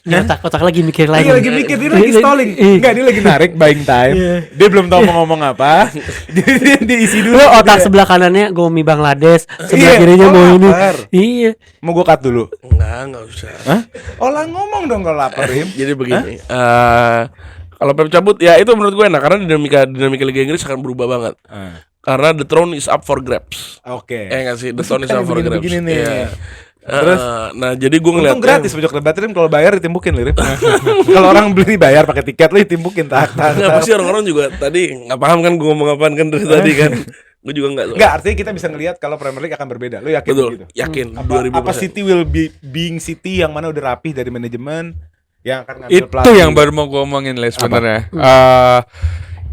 Dia otak lagi mikir lagi. Dia lagi mikir, dia lagi stalling. Enggak, dia lagi narik buying time. Dia belum tahu mau ngomong apa. Jadi dia diisi dulu. Lu otak sebelah kanannya Gomi Bangladesh, sebelah Iya, kirinya mau ini. lapar. Iya. Mau gue cut dulu. Enggak usah. Hah? Olah ngomong dong kalau lapar, Rim. Jadi begini, kalau Pep cabut ya itu menurut gue enak karena dinamika Liga Inggris akan berubah banget. Karena the throne is up for grabs. Oke. Nggak sih, the throne is up for grabs. Begini nih. Iya. Terus? Nah jadi gue ngeliatnya Untung gratis pojok debat, Rim. Kalau bayar ditimbukin, Rim. Kalau orang beli bayar pakai tiket, lo ditimbukin tak. Kenapa sih orang-orang juga tadi nggak paham kan gue ngomong apaan kan dari tadi kan? Gue juga nggak. Enggak, artinya kita bisa ngelihat kalau Premier League akan berbeda. Lo yakin Betul, gitu? yakin. Apa 2000%. City will be being City yang mana udah rapih dari manajemen, yang akan ngambil Itu pelatih. yang baru mau gue omongin Les sebenarnya.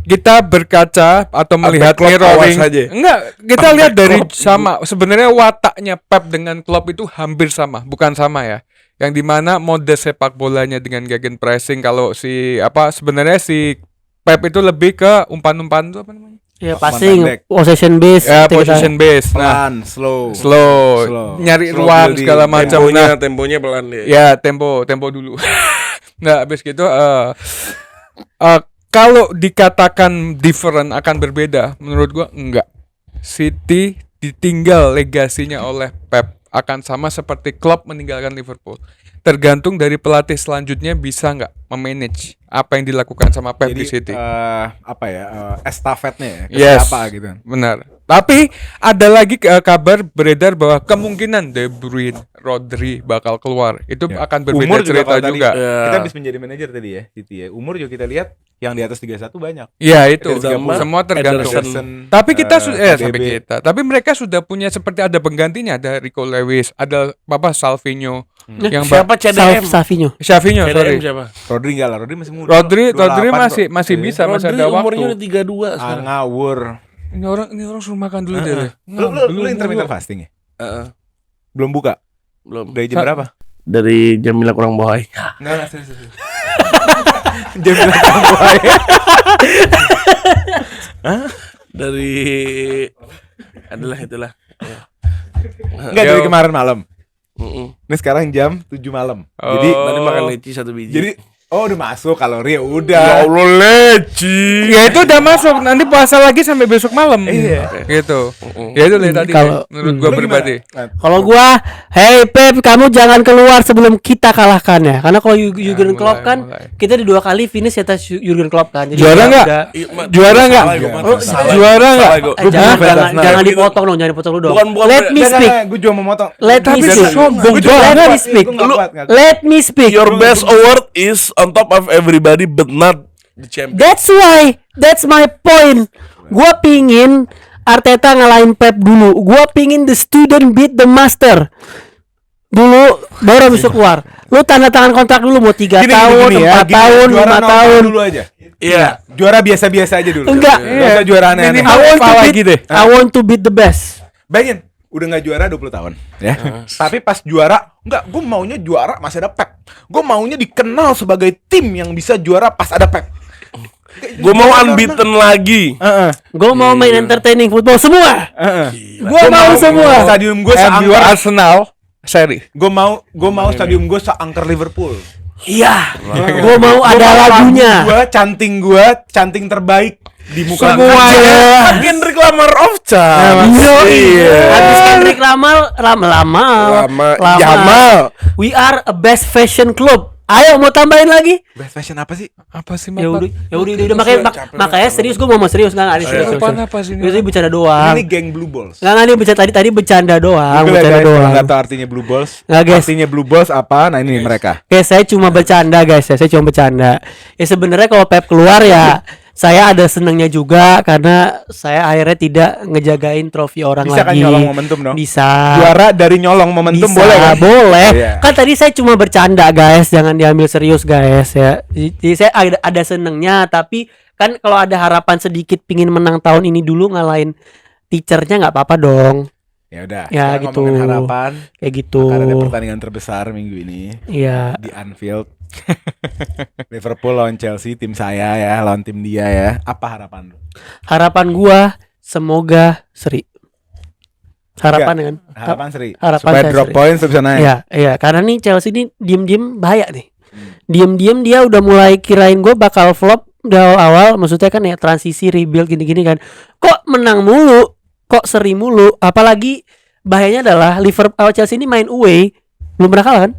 Kita berkaca atau melihat Klopp mirroring. awas aja. Enggak, kita Sampai lihat dari Klopp. sama. Sebenarnya wataknya Pep dengan Klopp itu hampir sama, bukan sama ya. Yang dimana mode sepak bolanya dengan gegen pressing, kalau sebenarnya si Pep itu lebih ke umpan-umpan itu apa namanya? Ya Umpan passing, pendek. possession base. Ya, gitu kita. position base. Nah, pelan, slow. nyari Slow ruang building. segala macam. Nah, Temponya pelan deh. ya tempo dulu. Nah, habis gitu kalau dikatakan different akan berbeda, menurut gua enggak. City ditinggal legasinya oleh Pep akan sama seperti Klopp meninggalkan Liverpool. Tergantung dari pelatih selanjutnya bisa nggak memanage apa yang dilakukan sama Pep di City. Estafetnya ya, ke Yes. siapa gitu. Benar. Tapi ada lagi kabar beredar bahwa kemungkinan De Bruyne, Rodri bakal keluar. Itu Ya. akan berbeda Umur cerita kalau tadi, juga. Kita habis menjadi manajer tadi ya, City ya. Umur juga kita lihat yang di atas 31 banyak. Iya itu Sama semua tergantung. Ederson. Tapi kita KDB. sampai kita. Tapi mereka sudah punya seperti ada penggantinya, ada Rico Lewis, ada Salvinho yang Siapa CDM? Savinho. Savinho, CDM sorry. siapa? Rodri enggak lah, Rodri masih muda. Rodri 28 masih kok. bisa, masih Rodri ada umurnya waktu. udah 32 Ah, sekarang. ngawur. Ini orang suruh makan dulu deh. Lu intermittent fasting ya? Belum buka? Belum. Dari jam berapa? Dari Jamila kurang bohai. Enggak, serius. Jam berapa? Dari itulah. Ya. Enggak, dari kemarin malam. Mm-mm. Ini sekarang jam 7 malam. Oh. Jadi Tadi makan leci 1 biji. jadi udah masuk kalori ya ya udah. Allah leci. Ya itu udah masuk, nanti puasa lagi sampai besok malam. Iya. Gitu. Ya itu lihat tadi Kalau- menurut gua Lu pribadi. gimana? Kalau gua, hey Pep, kamu jangan keluar sebelum kita kalahkan ya. Karena kalau Jurgen mulai, Klopp kan, mulai. kita di 2 kali finish atas Jurgen Klopp kan. Jadi Juara ya nggak? udah- Juara nggak? Juara nggak? Jangan dipotong dong, jangan dipotong dulu dong. Bukan Let me speak. Gue juga mau motong. Let me Tapi speak. sombong Let me speak. Let me speak. Your best award is on top of everybody but not the champion. That's my point. Gua pingin Arteta ngalahin Pep dulu. Gua pingin the student beat the master dulu, baru bisa keluar. Lu tanda tangan kontrak dulu, mau 3 tahun, 4 tahun, 5 tahun. dulu aja. Iya. Juara biasa-biasa aja dulu. Enggak. Enggak usah juara aneh-aneh. Minimal I want to apa beat, lagi deh? I want to beat the best. Bayangin, udah nggak juara 20 tahun ya. Tapi pas juara, enggak, gue maunya juara masih ada Pep. Gue maunya dikenal sebagai tim yang bisa juara pas ada Pep. Gue mau unbeaten lagi. Gue mau main entertaining football semua. Gue mau semua. Stadium gue MU seangker. Arsenal seri. Gue mau stadium gue seangker Liverpool. Iya. Gue mau ada lagunya. Gue canting terbaik di muka Semuanya. Kan Kendrick Lamar of Chance. Iya. Habis Kendrick Lamar lama. Jamal. We are a best fashion club. Ayo mau tambahin lagi? Best fashion apa sih? Apa sih Ya Mat? udah makanya serius gue mau serius enggak ada serius. Apaan apa sih ini? Ini bercanda doang. Ini geng Blue Balls. Enggak ini bercanda tadi bercanda doang, Google ya, bercanda guys, kalau doang. nggak tahu artinya Blue Balls. Nggak, guys. Artinya Blue Balls apa? Nah ini mereka. Guys, saya cuma bercanda guys ya, saya cuma bercanda. Ya sebenarnya kalau Pep keluar ya saya ada senangnya juga karena saya akhirnya tidak ngejagain trofi orang Bisa kan lagi. nyolong momentum dong? Bisa. Juara dari nyolong momentum Bisa, boleh kan? boleh. Iya. Kan tadi saya cuma bercanda guys, jangan diambil serius guys ya. Jadi saya ada senengnya, tapi kan kalau ada harapan sedikit pingin menang tahun ini dulu ngalahin teachernya nggak apa-apa dong. Ya udah. Ya, sekarang gitu. ngomongin harapan. Kayak gitu. Akan ada pertandingan terbesar minggu ini Iya. di Anfield. Liverpool lawan Chelsea, tim saya ya, lawan tim dia ya. Apa harapan lu? Harapan gua semoga seri. Harapan kan? Harapan seri. Harapan Supaya saya drop seri. points bisa naik. Iya, iya, karena nih Chelsea ini diem-diem bahaya nih. Diem-diem dia udah mulai kirain gue bakal flop dari awal, maksudnya kan ya transisi rebuild gini-gini kan. Kok menang mulu? Kok seri mulu? Apalagi bahayanya adalah Liverpool Chelsea ini main away belum pernah kalah kan?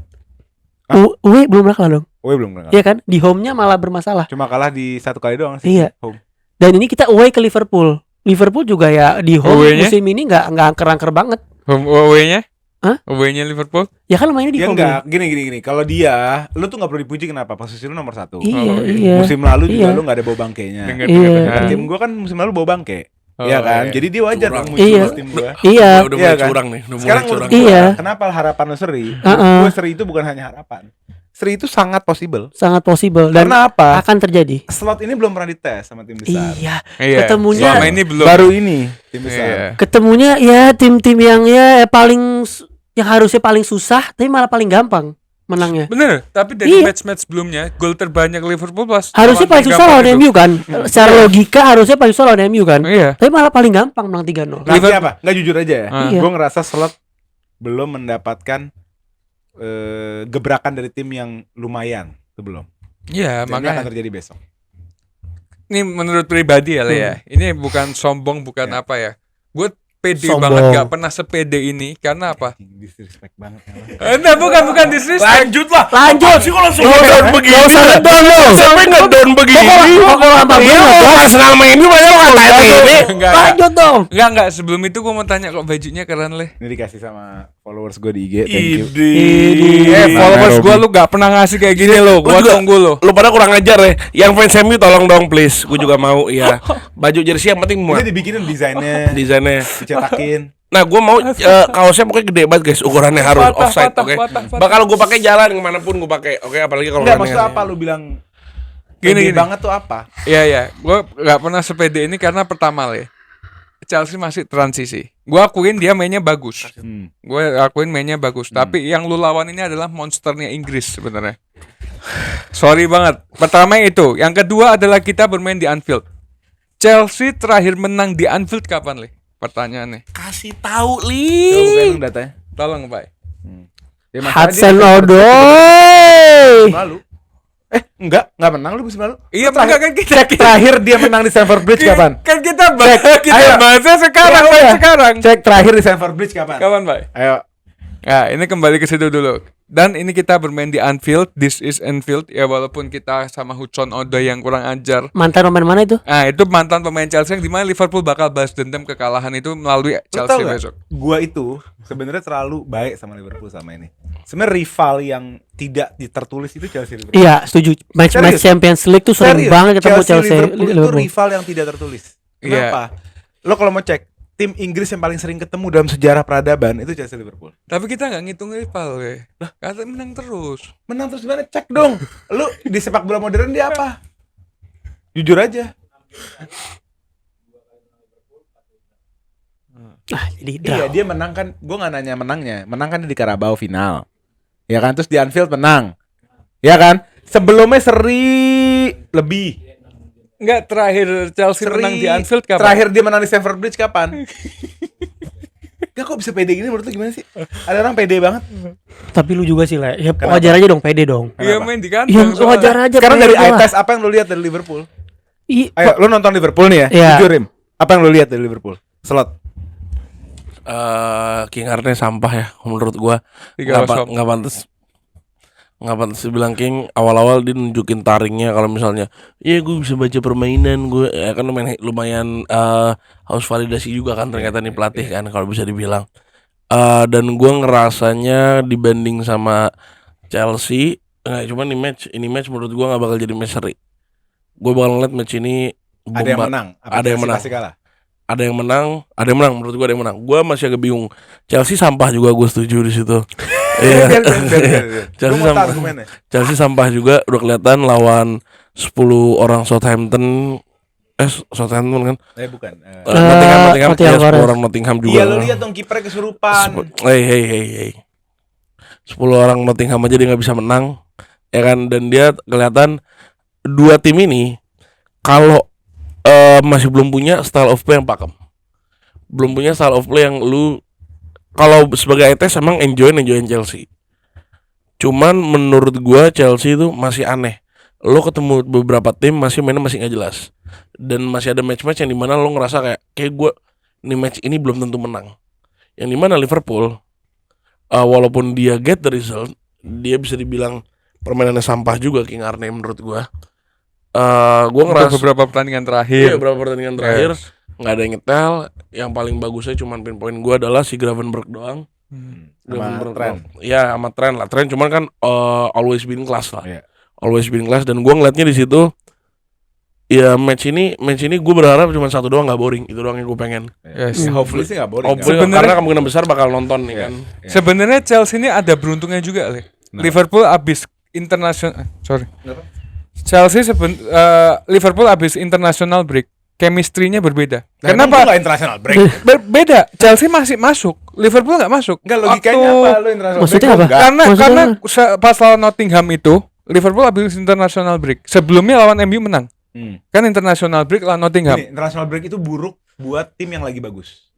Away belum pernah kalah dong. Woi belum kalah. Iya kan? Di home-nya malah bermasalah. Cuma kalah di satu kali doang sih. Iya. Home. Dan ini kita away ke Liverpool. Liverpool juga ya di home Away-nya? musim ini nggak angker-angker banget. Home away-nya? Hah? Away-nya Liverpool? Ya kan mainnya di Ya home. enggak, gini. Kalau dia, lu tuh nggak perlu dipuji kenapa? Posisi lu nomor 1. Iya, Oh, iya. Musim lalu juga Iya. lu nggak ada bau bangkainya. Dengar, Iya. dengar. Tim gua kan musim lalu bau bangke. Oh, Iya kan? iya. Jadi dia wajar Curang. dong muncul Iya. di tim gua. Iya. Udah Iya mulai kan? curang nih. Udah mulai Sekarang curang. menurut gua, Iya. kenapa harapan lu seri? Uh-uh. Menurut gua seri itu bukan hanya harapan. Seri itu sangat possible. Sangat possible dan Karena apa? akan terjadi. Slot ini belum pernah dites sama tim besar. Iya. Iya. Ketemunya- Selama ini belum. Baru ini tim besar. Iya. Ketemunya ya tim-tim yang ya yang harusnya paling susah tapi malah paling gampang menangnya. Bener, tapi dari Iya. match-match sebelumnya gol terbanyak Liverpool pas Harusnya paling susah lawan MU kan. Secara logika harusnya paling susah lawan MU kan. Iya. Tapi malah paling gampang menang 3-0. Nah, artinya apa? Nggak jujur aja ya. Ah. Iya. Gue ngerasa slot belum mendapatkan gebrakan dari tim yang lumayan. Itu belum. Iya, Dan ini akan makanya terjadi besok. ini menurut pribadi ya, Le, ya. Ini bukan sombong, bukan Ya. apa ya. Gue pede Sombong. banget, gak pernah sepede ini karena apa? Disrespect banget. Ya. Enggak, bukan disrespect. Lanjut lah. Lanjut. Apaan sih kalau langsung Nggak usah- nge-down begini? nggak usah nge-down lu. Siapa yang nge-down begini? Pokoknya apa Iya, banget, mau Bos. Arsenal sama ini banyak ngatain ini. Enggak. Lanjut dong. Enggak, sebelum itu gue mau tanya kok bajunya keren, Le. Ini dikasih sama followers gue di IG. Thank you. Followers Robby. gue lu gak pernah ngasih kayak gini lo. Gua Gue juga- tunggu lo. Lu pada kurang ajar ya. Yang fans MU tolong dong please. Gue juga mau ya. Baju jersey yang penting Ini muat. dibikinin desainnya, Desainnya. dicetakin. Nah, gue mau kaosnya pokoknya gede banget guys. Ukurannya harus Patah, offside, patah, oke. patah. Bakal gue pakai jalan kemanapun gue pakai, oke. Apalagi kalau Enggak, running maksudnya kan. apa lu bilang Gini, pede banget tuh apa? Iya, ya. Gue gak pernah sepede ini karena pertama, Le. Chelsea masih transisi. Gue akuin dia mainnya bagus. Gue akuin mainnya bagus. Tapi yang lu lawan ini adalah monsternya Inggris sebenarnya. Sorry banget. Pertama itu. Yang kedua adalah kita bermain di Anfield. Chelsea terakhir menang di Anfield kapan, Le? Pertanyaannya. Kasih tahu Coba li. bukain dong datanya. Tolong, Pak. Ya, masalahnya Hudson dia Odoi. musim lalu. Enggak menang lu musim lalu. Iya, Lu terakhir- enggak kan kita. Cek terakhir dia menang di Stamford Bridge kapan? Kan kita kita ayo. bahasnya sekarang, Ya Pak, udah. sekarang. Cek terakhir di Stamford Bridge kapan? Kapan, Pak? Ayo. Nah, ini kembali ke situ dulu. Dan ini kita bermain di Anfield. This is Anfield. Ya walaupun kita sama Hudson Odoi yang kurang ajar. Mantan pemain mana itu? Nah, itu mantan pemain Chelsea yang dimana Liverpool bakal balas dendam kekalahan itu melalui Lu Chelsea tau gak? besok. Gua itu sebenarnya terlalu baik sama Liverpool sama ini. Sebenarnya rival yang tidak tertulis itu Chelsea Liverpool. Iya, setuju. Match-match Serius? Champions League tuh sering Serius, banget ketemu Chelsea Liverpool itu Liverpool. rival yang tidak tertulis. Iya. Kenapa? Lo kalau mau cek tim Inggris yang paling sering ketemu dalam sejarah peradaban itu Chelsea Liverpool. Tapi kita nggak ngitung rival, we. Lah, kata menang terus. Menang terus gimana? Cek dong. Lu di sepak bola modern dia apa? Jujur aja. Jadi Iya, dia menang kan. Gue nggak nanya menangnya. Menang kan di Carabao final. Ya kan, terus di Anfield menang. Ya kan? Sebelumnya seri lebih. Enggak, terakhir Chelsea menang di Anfield kapan? Terakhir dia menang di Stamford Bridge kapan? Gak, kok bisa pede gini menurut lu gimana sih? Ada orang pede banget. Tapi lu juga sih, Le. Ya Kenapa? wajar aja dong, pede dong. Iya, main di kandang. Iya, soalnya. wajar aja. Sekarang pede dari eye lah. test apa yang lu lihat dari Liverpool? Ih, Ayo, lu nonton Liverpool nih ya? Iya. Jujur, Rim. Apa yang lu lihat dari Liverpool? Slot. King Arne sampah ya menurut gua. 3-0. Nggak pantas dibilang King. Awal-awal dia nunjukin taringnya kalau misalnya iya gue bisa baca permainan gue ya kan lumayan harus validasi juga kan ternyata nih pelatih kan kalau bisa dibilang. Dan gua ngerasanya dibanding sama Chelsea nggak, cuman ini match menurut gua nggak bakal jadi match seri. Gua bakal ngeliat match ini Ada yang menang. Apa Ada yang Chelsea menang. pasti kalah? ada yang menang menurut gua ada yang menang. Gua masih agak bingung. Chelsea sampah juga, gue setuju di situ. Iya. Biar. Chelsea Gua mau tahu sampah. argumennya. Chelsea sampah juga, udah kelihatan lawan 10 orang Southampton. Southampton kan? Bukan. Nottingham ya, Nottingham 10 Forest. orang Nottingham juga. Iya, lu lihat dong kipernya kesurupan. Hey. 10 orang Nottingham aja dia nggak bisa menang, ya kan? Dan dia kelihatan dua tim ini kalau masih belum punya style of play yang pakem, belum punya style of play yang lu kalau sebagai tes emang enjoyin Chelsea. Cuman menurut gua Chelsea itu masih aneh. Lo ketemu beberapa tim mainnya masih nggak jelas, dan masih ada match-match yang dimana lo ngerasa kayak gua nih match ini belum tentu menang. Yang dimana Liverpool walaupun dia get the result, dia bisa dibilang permainannya sampah juga King Arne menurut gua. Gua Untuk ngerasa beberapa pertandingan iya, terakhir. beberapa pertandingan terakhir nggak ada yang nyetel. Yang paling bagusnya cuman pinpoint gua adalah si Gravenberch doang. Sama Trent. Iya, sama Trent lah. Trent cuman kan always been class lah. Iya. Always been class, dan gua ngeliatnya di situ. Ya match ini gue berharap cuma satu doang nggak boring. Itu doang yang gue pengen. Yes. Hopefully sih nggak boring. Hopefully, Sebenarnya- karena kemungkinan besar bakal nonton nih kan. Iya. Sebenarnya Chelsea ini ada beruntungnya juga, Le. Kenapa? Liverpool abis internasional, Kenapa? Liverpool abis international break, chemistry-nya berbeda. Nah, Kenapa? Nggak international break. Berbeda. Chelsea masih masuk, Liverpool nggak masuk. Enggak, logikanya Waktu- apa lu international Maksudnya break? apa? Enggak. Karena Maksudnya pas lawan Nottingham itu Liverpool abis international break. Sebelumnya lawan MU menang. Kan international break lawan Nottingham. Ini, international break itu buruk buat tim yang lagi bagus.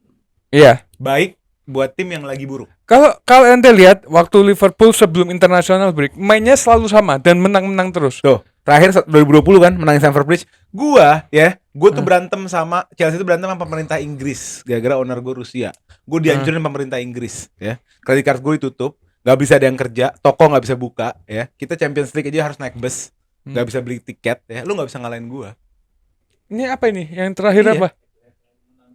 Iya. Baik buat tim yang lagi buruk. Kalau ente lihat waktu Liverpool sebelum international break mainnya selalu sama dan menang-menang terus. Tuh, terakhir 2020 kan menang Stamford Bridge. Gua tuh berantem sama Chelsea itu berantem sama pemerintah Inggris gara-gara owner gue Rusia. Gue dihancurin pemerintah Inggris ya. Credit card gue ditutup, nggak bisa ada yang kerja, toko nggak bisa buka ya. Kita Champions League aja harus naik bus, nggak bisa beli tiket ya. Lu nggak bisa ngalahin gua. Ini apa ini? Yang terakhir Iya. apa?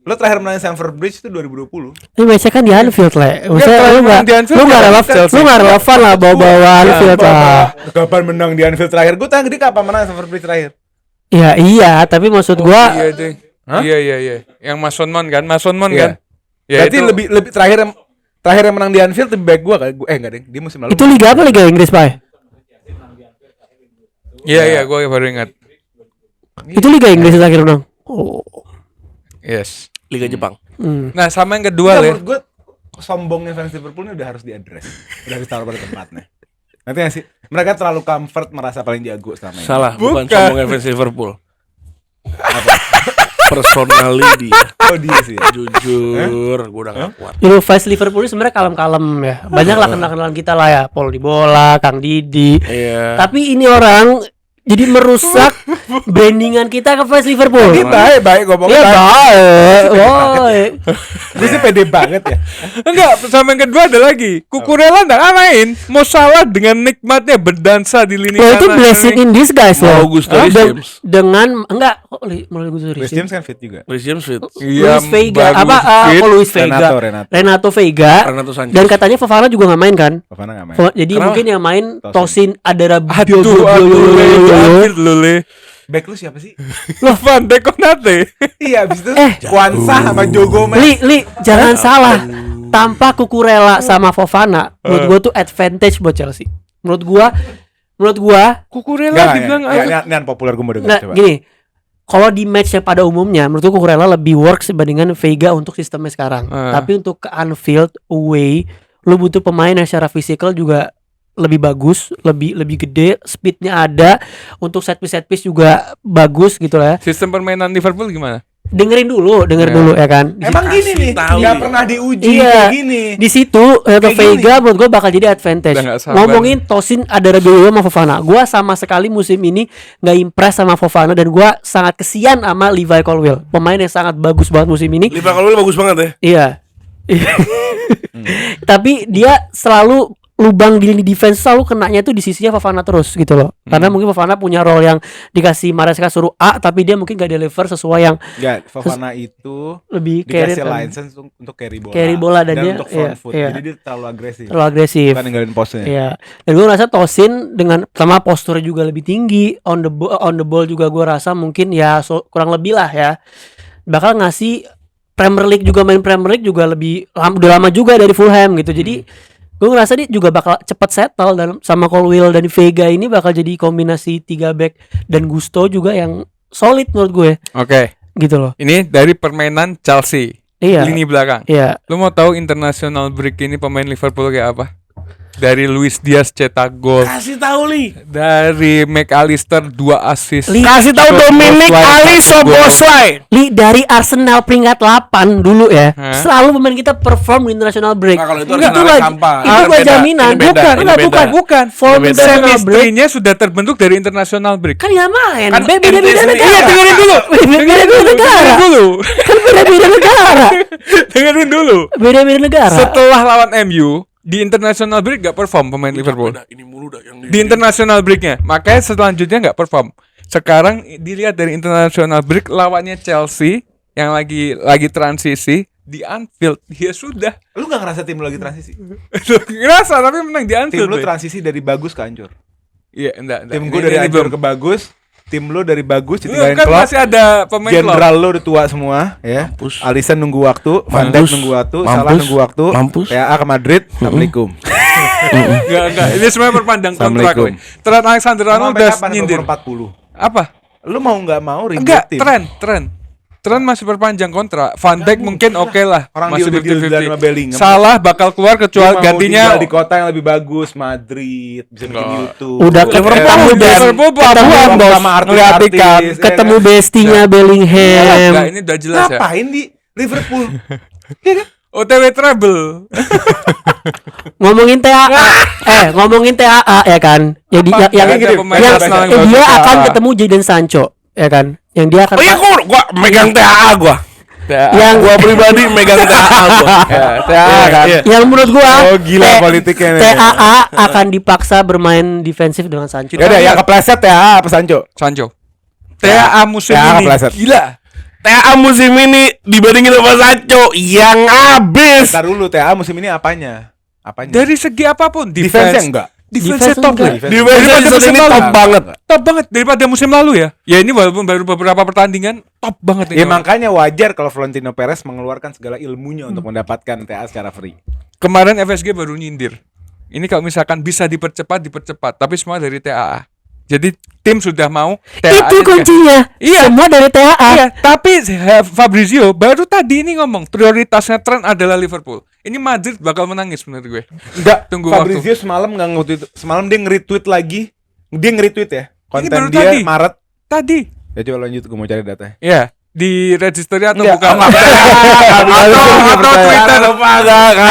Lo terakhir menang Stamford Bridge itu 2020. Ini match kan di Anfield, Le. Maksudnya terakhir lu menang di Anfield nggak ya, relevan, Chelsea. lu nggak relevan lah bawa-bawa Anfield lah. Kapan menang di Anfield terakhir? Gue tanya dia kapan menang Stamford Bridge terakhir? Ya iya, tapi maksud gua Iya deh. Hah? Iya. Yang Mason Mount kan? Mason Mount Iya. kan? Ya, Berarti itu- lebih terakhir yang menang di Anfield lebih baik gua kan? Enggak deh, dia musim lalu. itu liga apa, Liga Inggris, Pak? Iya, gue baru ingat. Itu Liga Inggris terakhir menang. Oh. Yes. Liga Jepang. Nah, sama yang kedua, Nggak, Le. menurut gue sombongnya fans Liverpool ini udah harus diadres, udah harus taruh pada tempatnya. Nanti nggak sih? Mereka terlalu comfort merasa paling jago selama ini. Salah, bukan Bukan. sombongnya fans Liverpool. Personally dia. Oh dia sih. Jujur, gue udah gak kuat. Lu fans Liverpool ini sebenarnya kalem-kalem ya. Banyak lah kenalan kita lah ya, Paul di bola, Kang Didi. Iya. Tapi ini orang jadi merusak brandingan kita ke fans Liverpool. Ini baik ngomongnya. Iya baik, woi. Dia sih pede banget ya. Enggak, sama yang kedua ada lagi. Kukurela enggak main. Mau salah dengan nikmatnya berdansa di lini Wah, itu kanan blessing ini. in disguise loh. Augusto Hah? Reece James. Dengan enggak kok melalui Augusto Chris Reece James kan fit juga. Chris James fit. Iya, Luis Vega bagus, apa fit. Luis Vega Renato Vega Renato Sanchez. dan katanya Fofana juga nggak main kan. Fofana nggak main. Jadi Kenapa? mungkin yang main Tosin. Tosin Adara Aduh, Le. Back lu siapa sih? Van de Konate. Iya, abis itu Kwanza sama Joe Gomez. Li jangan salah. Tanpa Kukurela sama Fofana, menurut gua tuh advantage buat Chelsea. Menurut gua Kukurela Enggak, dibilang ini populer gue mau dengar nggak coba. gini. kalau di matchnya pada umumnya menurut gue Cucurella lebih works dibandingkan Vega untuk sistemnya sekarang. Tapi untuk ke Anfield away lu butuh pemain yang secara fisikal juga lebih bagus, lebih gede, speednya ada, untuk set piece juga bagus gitu lah ya. Sistem permainan Liverpool gimana? Dengerin dulu ya kan. Emang gini nih, tahu nggak ya. pernah diuji Iya. kayak gini. Di situ Kayak Vega menurut gue bakal jadi advantage. Udah nggak sabar. Ngomongin Tosin ada Rebiello sama Fofana. Gue sama sekali musim ini nggak impress sama Fofana dan gue sangat kesian sama Levi Colwill. Pemain yang sangat bagus banget musim ini. Liverpool bagus banget ya. Iya. Tapi dia selalu lubang di lini defense selalu kenanya tuh di sisinya Fofana terus gitu loh. Karena mungkin Fofana punya role yang dikasih Maresca suruh A tapi dia mungkin gak deliver sesuai yang Enggak, Fofana itu lebih carry dikasih kan. license untuk carry bola. Carry bola dan dia- untuk front iya, foot. iya. Jadi dia terlalu agresif. Terlalu agresif. Bukan ninggalin posnya. Iya. Dan gue rasa Tosin dengan sama posturnya juga lebih tinggi, on the ball juga gue rasa mungkin ya kurang lebih lah ya. Bakal ngasih Premier League juga main Premier League juga udah lama juga dari Fulham gitu. Jadi gue ngerasa dia juga bakal cepat settle dalam sama Colwill dan Vega ini bakal jadi kombinasi 3 back dan Gusto juga yang solid menurut gue Oke. gitu loh. Ini dari permainan Chelsea. Iya. Lini belakang. Iya. Lu mau tahu international break ini pemain Liverpool kayak apa? Dari Luis Diaz cetak gol. Kasih tahu Li. Dari McAllister 2 assist. Kasih tahu Dominic Soboslai. Li dari Arsenal peringkat 8 dulu ya. Hah? Selalu pemain kita perform di international break. Nah, kalau itu Enggak, Arsenal gua- sampah. Itu Ini gua beda, jaminan. ini beda, Bukan, ini enggak, beda. bukan. Form Ini beda. international break Chemistry-nya sudah terbentuk dari international break. kan ya main. Kan Beda-beda MTS negara. Iya, dengerin dulu. Beda-beda negara. dulu. Kan beda-beda negara. Dengerin dulu. Beda-beda negara. Setelah lawan MU di international break gak perform pemain Liverpool. Ini mulu dah yang Di international breaknya, makanya selanjutnya nggak perform. Sekarang dilihat dari international break lawannya Chelsea yang lagi transisi di Anfield, dia sudah Lu gak ngerasa tim lu lagi transisi? ngerasa tapi menang di Tim Anfield. lu Boy. transisi dari bagus ke hancur. Iya, enggak. Tim gue dari hancur ke bagus. Tim lu dari bagus ditinggalin kan Klopp. masih ada pemain Klopp. Jenderal lu udah tua semua ya. Mampus. Alisson nunggu waktu, Van Dijk Mampus. nunggu waktu, Mampus. Salah nunggu waktu, Mampus. PA ke Madrid. Assalamualaikum. Enggak. Ini semuanya perpanjang kontrak. Assalamualaikum. Boy. Trent Alexander-Arnold udah nyindir. 40. Apa? Lu mau nggak mau ribet Enggak, tim? Trent masih perpanjang kontrak. Van Dijk mungkin oke lah. Orang masih dia udah deal sama Bellingham. Salah bakal keluar Dia kecuali mau gantinya tinggal di kota yang lebih bagus, Madrid, bisa bikin YouTube. Udah Liverpool ketemu Liverpool pelabuhan bos sama ngeliat artis-artis, ikan. ya ketemu kan? bestinya Bellingham. Enggak, ini udah jelas ya. Ngapain di Liverpool? OTW treble. Ngomongin TAA, ngomongin TAA ya kan. Yang Apa? yang Nggak ada pemain Arsenal yang bagus. dia akan TAA. ketemu Jadon Sancho ya kan. Yang dia akan Oh iya, gua megang TAA gua. yang Gua pribadi megang TAA gua. TAA kan? yang menurut gua Oh, gila politiknya nih. TAA akan dipaksa bermain defensif dengan Sancho. Ya udah, yang kepleset TAA apa Sancho? Sancho. TAA musim TAA ini kepleset. gila. TAA musim ini dibandingin sama Sancho yang habis. Ntar dulu, TAA musim ini apanya? Apanya? Dari segi apapun defense-nya enggak? Defense Defense top enggak. lah. Defense. Defense Daripada season musim ini lalu. top banget. Top banget daripada musim lalu ya. Ya ini walaupun baru beberapa pertandingan top banget Ya ini. makanya wajar kalau Florentino Perez mengeluarkan segala ilmunya untuk mendapatkan TAA secara free. Kemarin FSG baru nyindir. Ini kalau misalkan bisa dipercepat, tapi semua dari TAA. Jadi tim sudah mau TAA. Itu kuncinya. Iya. Semua dari TAA. Iya, tapi Fabrizio baru tadi ini ngomong prioritasnya Trent adalah Liverpool. Ini Madrid bakal menangis menurut gue. Enggak, Tunggu Fabrizio semalam enggak nge-tweet. Semalam dia nge-retweet lagi. Dia nge-retweet ya. Konten baru dia tadi. Maret. Tadi. Ya coba lanjut, gue mau cari datanya. Ya, di registry atau Enggak, bukan? atau Twitter.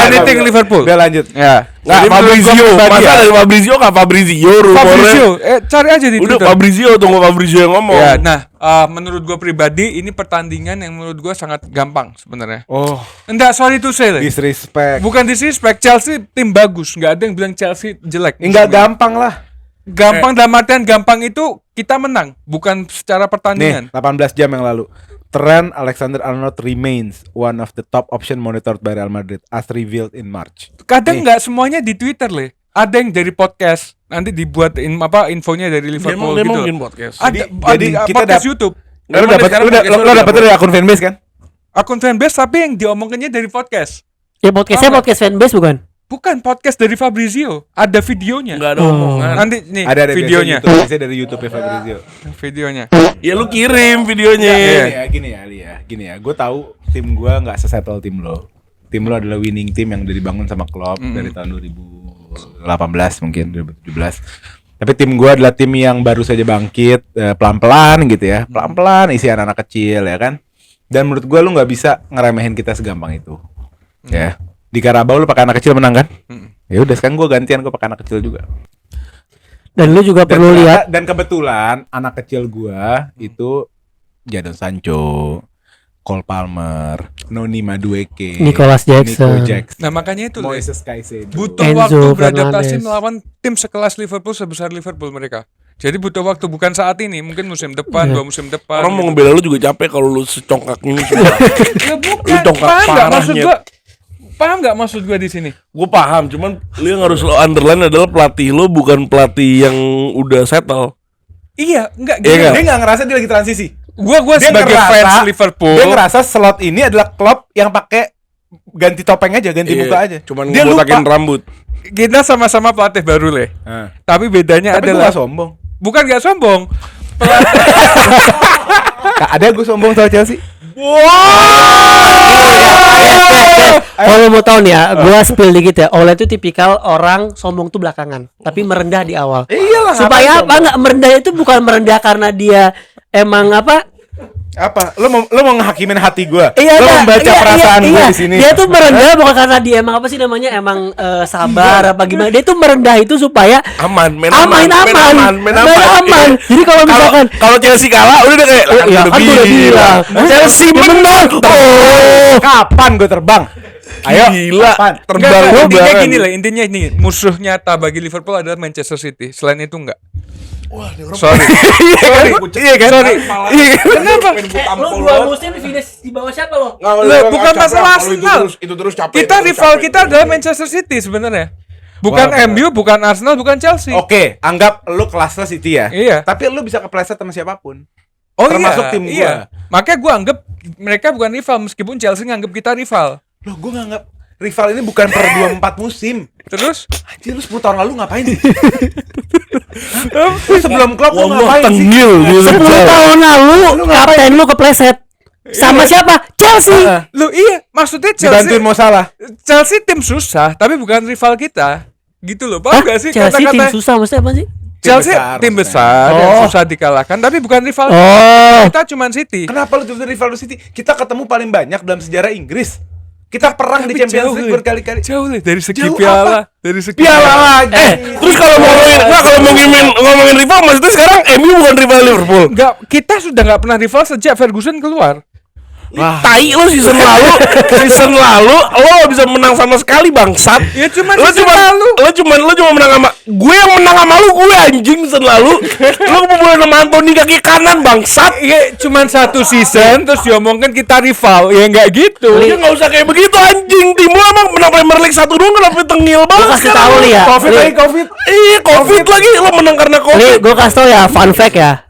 Anything Liverpool. Udah lanjut. Ya. Nggak, Jadi menurut Fabrizio. gua pribadi Masa ya, dari Fabrizio nggak Fabrizio rumornya? Fabrizio, cari aja di Udah Twitter. Fabrizio, tunggu Fabrizio yang ngomong. Ya, nah, menurut gua pribadi ini pertandingan yang menurut gua sangat gampang sebenarnya. Oh, Enggak, sorry to say, Le. disrespect. Bukan disrespect, Chelsea tim bagus, nggak ada yang bilang Chelsea jelek. Enggak gampang lah. Gampang dalam artian gampang itu kita menang, bukan secara Nih, pertandingan. 18 jam yang lalu. Trent Alexander-Arnold remains one of the top option monitored by Real Madrid as revealed in March. Kadang nggak semuanya di Twitter, Le. Ada yang dari podcast, nanti dibuat infonya dari Liverpool Dia gitu. mungkin podcast. Ada, Jadi kita podcast dap- YouTube. Lu dapat dari akun fanbase kan? Akun fanbase tapi yang diomongkannya dari podcast. Ya podcastnya Paham podcast fanbase bukan? Bukan podcast dari Fabrizio, ada videonya. Nggak ada omongan. Nanti nih Ada videonya. Biasanya dari YouTube ya Fabrizio. Videonya. Ya lu kirim videonya. Gini ya. Gue tahu tim gue nggak sesettle tim lo. Tim lo adalah winning team yang udah dibangun sama Klopp dari tahun 2018 mungkin 2017. Tapi tim gue adalah tim yang baru saja bangkit, pelan-pelan gitu ya, pelan-pelan isi anak-anak kecil ya kan. Dan menurut gue lu nggak bisa ngeremehin kita segampang itu, ya. Di Karabau lu pakai anak kecil menang kan? Ya udah sekarang gue gantian, gue pakai anak kecil juga. Dan lu juga perlu lihat. Dan kebetulan anak kecil gua itu Jadon Sancho, Cole Palmer, Noni Madueke, Nicholas Jackson. Nico Jackson, Nah makanya itu Moises Caicedo. butuh Enzo waktu beradaptasi Fernandes. melawan tim sekelas Liverpool sebesar Liverpool mereka. Jadi butuh waktu, bukan saat ini, mungkin musim depan, 2 musim depan. Orang mau ngebela lu juga capek kalau lu secongkak ini. Ya bukan, Lu congkak paham nggak maksud parahnya. gua? Paham nggak maksud gua di sini? Gue paham, cuman lu yang harus lo underline adalah pelatih lo bukan pelatih yang udah settle. Iya, enggak Iya gini. nggak? Dia nggak ngerasa dia lagi transisi. Gua Dia sebagai ngerasa- fans Liverpool. Dia ngerasa slot ini adalah Klopp yang pakai ganti topeng aja, ganti Iya, muka aja. Cuman dia ngebotakin lupa. rambut. Kita sama-sama pelatih baru, Le. Tapi bedanya Tapi gue adalah gak sombong. bukan nggak sombong. Ada gue sombong soal Chelsea. Kalau mau tahu nih ya, gua spill dikit ya. Ole itu tipikal orang sombong tuh belakangan, tapi merendah di awal. Iyalah. Supaya apa? Nggak merendah itu bukan merendah karena dia emang apa? Apa? Lo mau ngehakimin hati gue? Iya, Lo iya, membaca iya, perasaan iya, gue iya. di sini. Dia tuh merendah bukan karena dia emang apa sih namanya? Emang sabar apa gimana? Dia tuh merendah itu supaya Aman, main aman. Jadi kalau misalkan kalau Chelsea kalah udah kayak Oh, iya, kan gua udah bilang. Chelsea menang. Oh, kapan gue terbang? Ayo, Gila. kapan? Terbang Enggak, intinya terbang. gini lah, intinya ini musuh nyata bagi Liverpool adalah Manchester City. Selain itu enggak. Sorry. Iya kan? Sorry. Kenapa? lu 2 musim finish di bawah siapa lo? Bukan masalah Arsenal. Itu terus capek. Kita rival kita adalah Manchester City sebenarnya. Bukan Wah, MU, bukan Arsenal, bukan Chelsea. Oke, anggap lu kelasnya City ya. Iya. Tapi lu bisa kepleset sama siapapun. Oh termasuk iya, tim gua. iya. Makanya gua anggap mereka bukan rival meskipun Chelsea nganggap kita rival. Loh, gue nganggap rival ini bukan per 2-4 musim. Terus Anjir, lu 10 tahun lalu ngapain sih? Lu sebelum klub lu Wah, ngapain sih? tenggil. 10 tahun lalu kapten lu kepleset. Sama siapa? Chelsea. lu iya, maksudnya Chelsea Dibantuin mau salah. Chelsea tim susah, tapi bukan rival kita. Gitu loh, paham Hah? gak sih Chelsea tim kata-kata susah maksudnya apa sih? Chelsea besar tim maksudnya. besar yang Oh. susah dikalahkan, tapi bukan rival. Oh. Kita cuman City. Kenapa lu tuh rival lu City? Kita ketemu paling banyak dalam sejarah Inggris. Kita perang di Tapi Champions jauh, League Le. berkali-kali. Jauh Le, dari segi Jauh piala, dari segi Piala lagi. Terus kalau ngomongin rival maksudnya sekarang MU bukan rival Liverpool. Enggak, kita sudah nggak pernah rival sejak Ferguson keluar. Tai lu season lalu lo gak bisa menang sama sekali bangsat. Ya cuman Lo season lalu. lo cuma menang sama gue, yang menang sama lu gue anjing season lalu. Lo kebobolan sama Anthony kaki kanan bangsat. Iya, cuman satu season terus diomongkan kita rival. Ya enggak gitu. Ya nggak usah kayak begitu anjing. Tim lu emang menang Premier League 1 doang kenapa tengil Gue banget kasih sekarang? tahu nih ya. Covid lagi Covid. Iya covid lagi lo menang karena Li, covid. gue kasih tau ya, fun fact ya.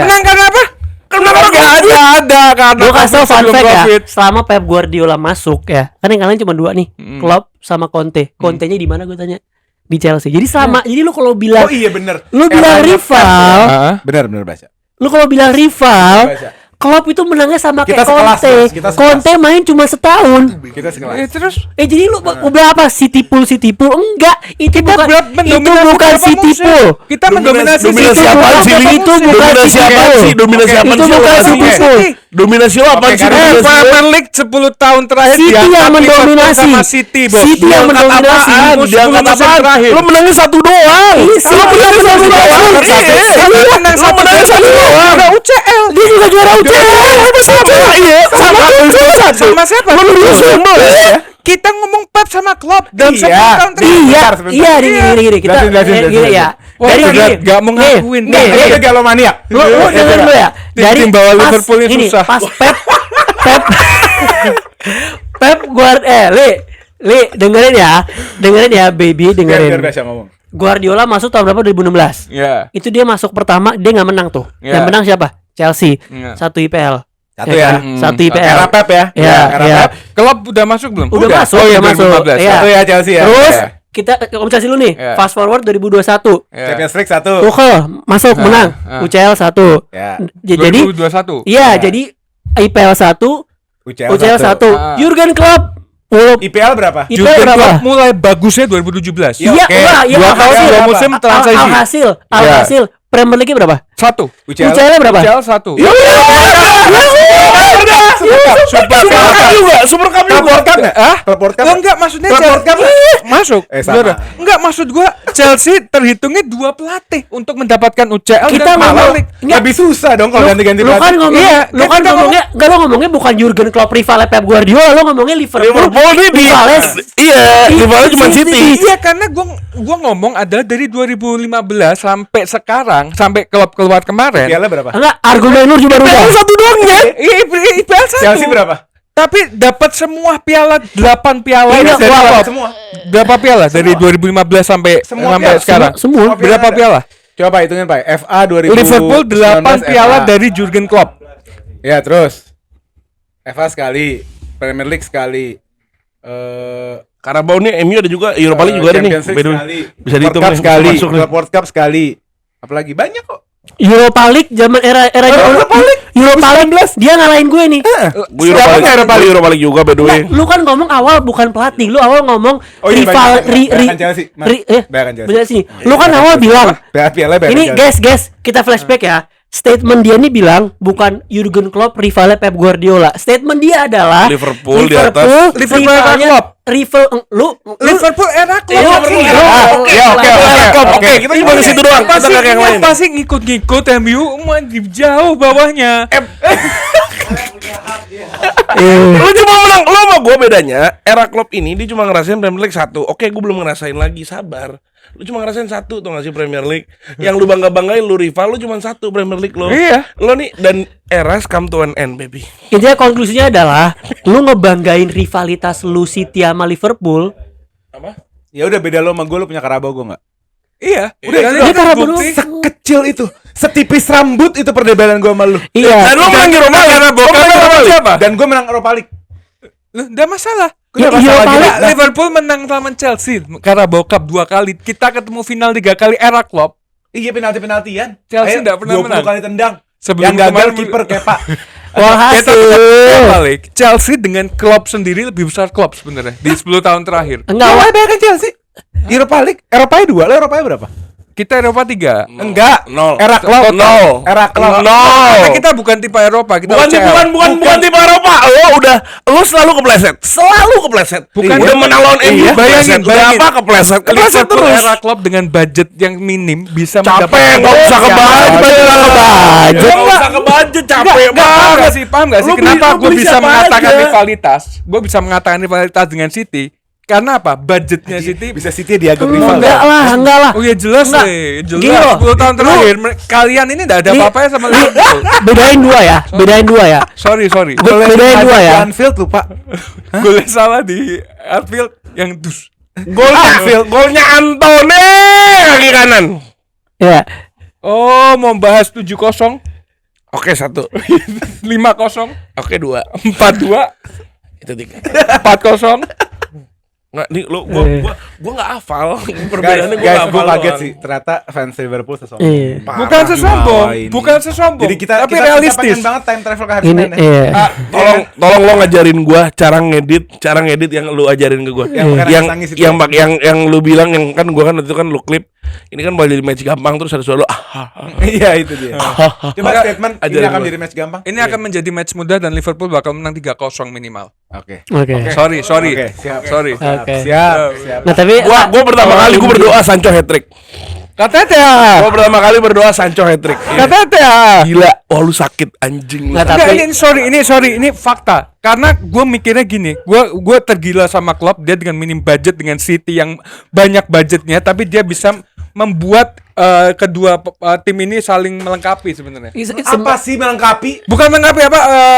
Menang karena apa? Kenapa Nggak ada karena Gue kasih tau fun sebelum fact ya. Covid. Selama Pep Guardiola masuk ya, kan yang kalian cuma 2 nih, Klopp sama Conte. Conte-nya di mana gue tanya? Di Chelsea. Jadi selama, jadi lu kalau bilang, Oh iya bener. lu bilang rival, Bener baca. lu kalau bilang rival, Baca. Klopp itu menangnya sama Kita kayak sekelas, Conte. Mas. Kita sekelas. Conte main cuma setahun. Kita sekelas. Terus Jadi lu berapa City pool enggak, itu kita bukan mendominasi itu bukan berapa City musim? pool. Kita mendominasi dominasi City apaan berapa sih, Li? Itu musim? bukan Dominasi City apaan pool. sih? Dominasi Oke, apaan itu sih? bukan Lo City kasih? pool. Dominasi lo apaan Oke, sih? karena Dominasi lo? Premier League 10 tahun terakhir City diangkat yang Liverpool mendominasi. sama City, Bos. City yang Diangkat mendominasi. apaan? Musim Diangkat musim apaan? terakhir. Lo menangnya 1 doang. Iya, Lo City menangnya yang 1 doang. mendominasi. Iya. Lo menang Lo menangnya 1 doang. Udah UCL. Dia juga juara UCL. Iya, Sama siapa? Lo menang Kita ngomong Pep sama Klopp dalam Iya. 10 tahun terakhir. Iya, Sebentar. iya, gini kita Jelasin. gini ya. Wah, Dari berat, gini, nggak mau ngakuin. nih, Dia nih, galomania. lu dengerin dulu ya. Tim bawah pas Liverpool ini ini, susah. Pas Pep Li, dengerin ya, baby, Biar dengerin. biasa ngomong. Guardiola masuk tahun berapa? 2016. Iya. Itu dia masuk pertama, dia nggak menang tuh. Iya. Yang menang siapa? Chelsea. Iya. 1 IPL. Satu ya. Satu IPL. Era Pep ya. Ya, Era ya. Pep. Klub udah masuk belum? Udah masuk, Oh iya, udah masuk. 2015. Iya. Satu ya Chelsea ya. Terus Ya. kita Chelsea dulu nih. Ya. Fast forward 2021. Ya. Champions League 1. Tuchel masuk menang. UCL 1. Ya. Jadi 2021. iya, Ya. jadi IPL 1, UCL 1. Ah. Jurgen Klopp IPL berapa? IPL Jurgen berapa? Klopp mulai bagusnya 2017. Ya, Iya, oke. wah, iya, Dua kali alhasil. dua musim transisi. Alhasil, Iya. alhasil. Premier League berapa? 1. UCL berapa? UCL 1. Super Cup juga. World Cup nggak? Ah? Club World Cup. Oh enggak, maksudnya Club World Cup nggak? masuk. Sama. Bener. Enggak, maksud gua Chelsea terhitungnya 2 pelatih untuk mendapatkan UCL Kita dan Premier ngomong League. enggak, Lebih susah dong kalau ganti-ganti lu kan pelatih. ngomong, Iya, lu kan kita ngomongnya, enggak lo ngomongnya bukan Jurgen Klopp rivalnya Pep Guardiola, lo ngomongnya Liverpool nih di rivalnya iya, rivalnya cuma City. Iya, karena gua ngomong adalah dari 2015 sampai sekarang, sampai klub keluar kemarin. IPL berapa? enggak, argumen lu juga rubah. Satu doang ya. Iya, IPL 1. Chelsea berapa? Tapi dapat semua piala, 8 piala Iya, dari wah, klub. Semua. Berapa piala dari 2015 sampai Semua sampai piala, sekarang? semua. Semua piala Berapa ada. piala? Coba Pak hitungin Pak. FA 2019 Liverpool 8 piala FA. dari Jurgen Klopp. Ya, terus FA sekali, Premier League sekali. Carabao nih MU ada juga, Europa League juga ada nih. Champions League By the way. sekali. Bisa World dihitung Cup nih, sekali, masuk nih. Club World Cup sekali. Apalagi banyak kok. Europa League zaman era Europa League. Europa League dia ngalahin gue nih. Gue Europa League juga by the way. Lu kan ngomong awal bukan pelatih, lu awal ngomong Oh iya, rival bayangkan Chelsea. Mas. Bayangkan Chelsea. bener sih. Lu kan awal bilang Piala ini guys, kita flashback ya. Statement dia nih bilang bukan Jurgen Klopp rivalnya Pep Guardiola. Statement dia adalah Liverpool di atas. Liverpool era rivalnya Klopp. Liverpool era Klopp. Oke, kita cuma ke situ doang. Kita nggak ke yang lain. Pasti ngikut-ngikut MU jauh bawahnya. Lu cuma menang, lu sama gue bedanya. Era Klopp ini dia cuma ngerasain Premier League 1. Oke, gue belum ngerasain lagi, sabar. Lu cuma ngerasain 1 tuh nggak sih Premier League. Yang lu bangga-banggain lu rival lu cuma 1 Premier League lo. Iya. Lo nih dan eras come to an end, baby. Intinya konklusinya adalah lu ngebanggain rivalitas lu City sama Liverpool. Apa? Ya udah beda lo sama gue, lo punya Carabao gue enggak? Iya. Udah, Dan itu ini Carabao terbukti. sekecil itu, setipis rambut itu perdebatan gue sama lu. Iya. Dan lu menang Europa League. Carabao siapa? Dan gue menang Europa League. Loh, enggak masalah. Ya, Europa League. Liverpool menang lawan Chelsea Carabao Cup 2 kali. Kita ketemu final 3 kali era Klopp. Iya, penalti-penaltian. Chelsea Ayo, nggak pernah 20 menang. kali tendang. Sebelum Yang gagal kemarin- kiper Kepa. Walhasil. Balik. Chelsea dengan Klopp sendiri lebih besar Klopp sebenarnya di 10 tahun terakhir. Enggak, Wah, bayangkan Chelsea. Europa League, Eropa 2, lo Eropa berapa? Kita Eropa 3. Enggak. Nol. Era Klopp. Nol. Era Klopp. Karena kita bukan tipe Eropa, kita Bukan UCL. bukan tipe Eropa. Lo selalu kepleset. Selalu kepleset. Bukan udah menang lawan MU. Iya. Bayangin apa kepleset. Kepleset Liverpool terus. era Klopp dengan budget yang minim bisa Capek, mendapatkan nggak usah ke budget, nggak usah ke budget, capek Paham banget. gak sih? Paham gak sih? Lu beli- Kenapa lu gue beli bisa siapa mengatakan aja? rivalitas? Gue bisa mengatakan rivalitas dengan City. Karena apa? Budgetnya City. Bisa City dianggap rival. enggak lah. Oh ya jelas Enggak. deh. Gini Jelas. loh. 10 tahun terakhir kalian ini gak ada Ini- apa-apanya sama Liverpool. Bedain dua ya. Sorry. Bedain dua ya. Anfield lupa. Gue salah di Anfield yang dus. Golnya Antone kaki kanan. Ya. Oh, mau bahas 7-0, Oke 1. 5-0, Oke 2. 4-2, Itu 3. 4-0. Nggak, nih lo gua nggak hafal perbedaannya. Guys, gue hafal kaget doang. sih. Ternyata fans Liverpool sesombong. Iya. Parah. Bukan sesombong, Wah, ini. bukan sesombong. Jadi tapi realistis. Kita pengen banget time travel ke hari Ini Senin ya. iya. Tolong lo ngajarin gua cara ngedit yang lu ajarin ke gua. Yang pakai yang nangis itu yang, ya? yang lu bilang yang kan gua kan itu kan lu klip. Ini kan bakal jadi match gampang terus ada suara lu Iya, itu dia. Coba statement ini Ajarin akan gua. jadi match gampang. Ini akan menjadi match mudah dan Liverpool bakal menang 3-0 minimal. Oke. Oke. Sorry. Oke, siap. Sorry. Oke. Siap. Nah, tapi gua pertama kali gua berdoa Sancho hat-trick. Katanya. Gua pertama kali berdoa Sancho hat-trick. Katanya. Gila, wah lu sakit anjing lu. Nggak, sakit. tapi- Enggak, ini fakta. Karena gue mikirnya gini, gue tergila sama Klopp, dia dengan minim budget dengan City yang banyak budgetnya, tapi dia bisa membuat kedua tim ini saling melengkapi sebenarnya. Apa sih melengkapi? Bukan melengkapi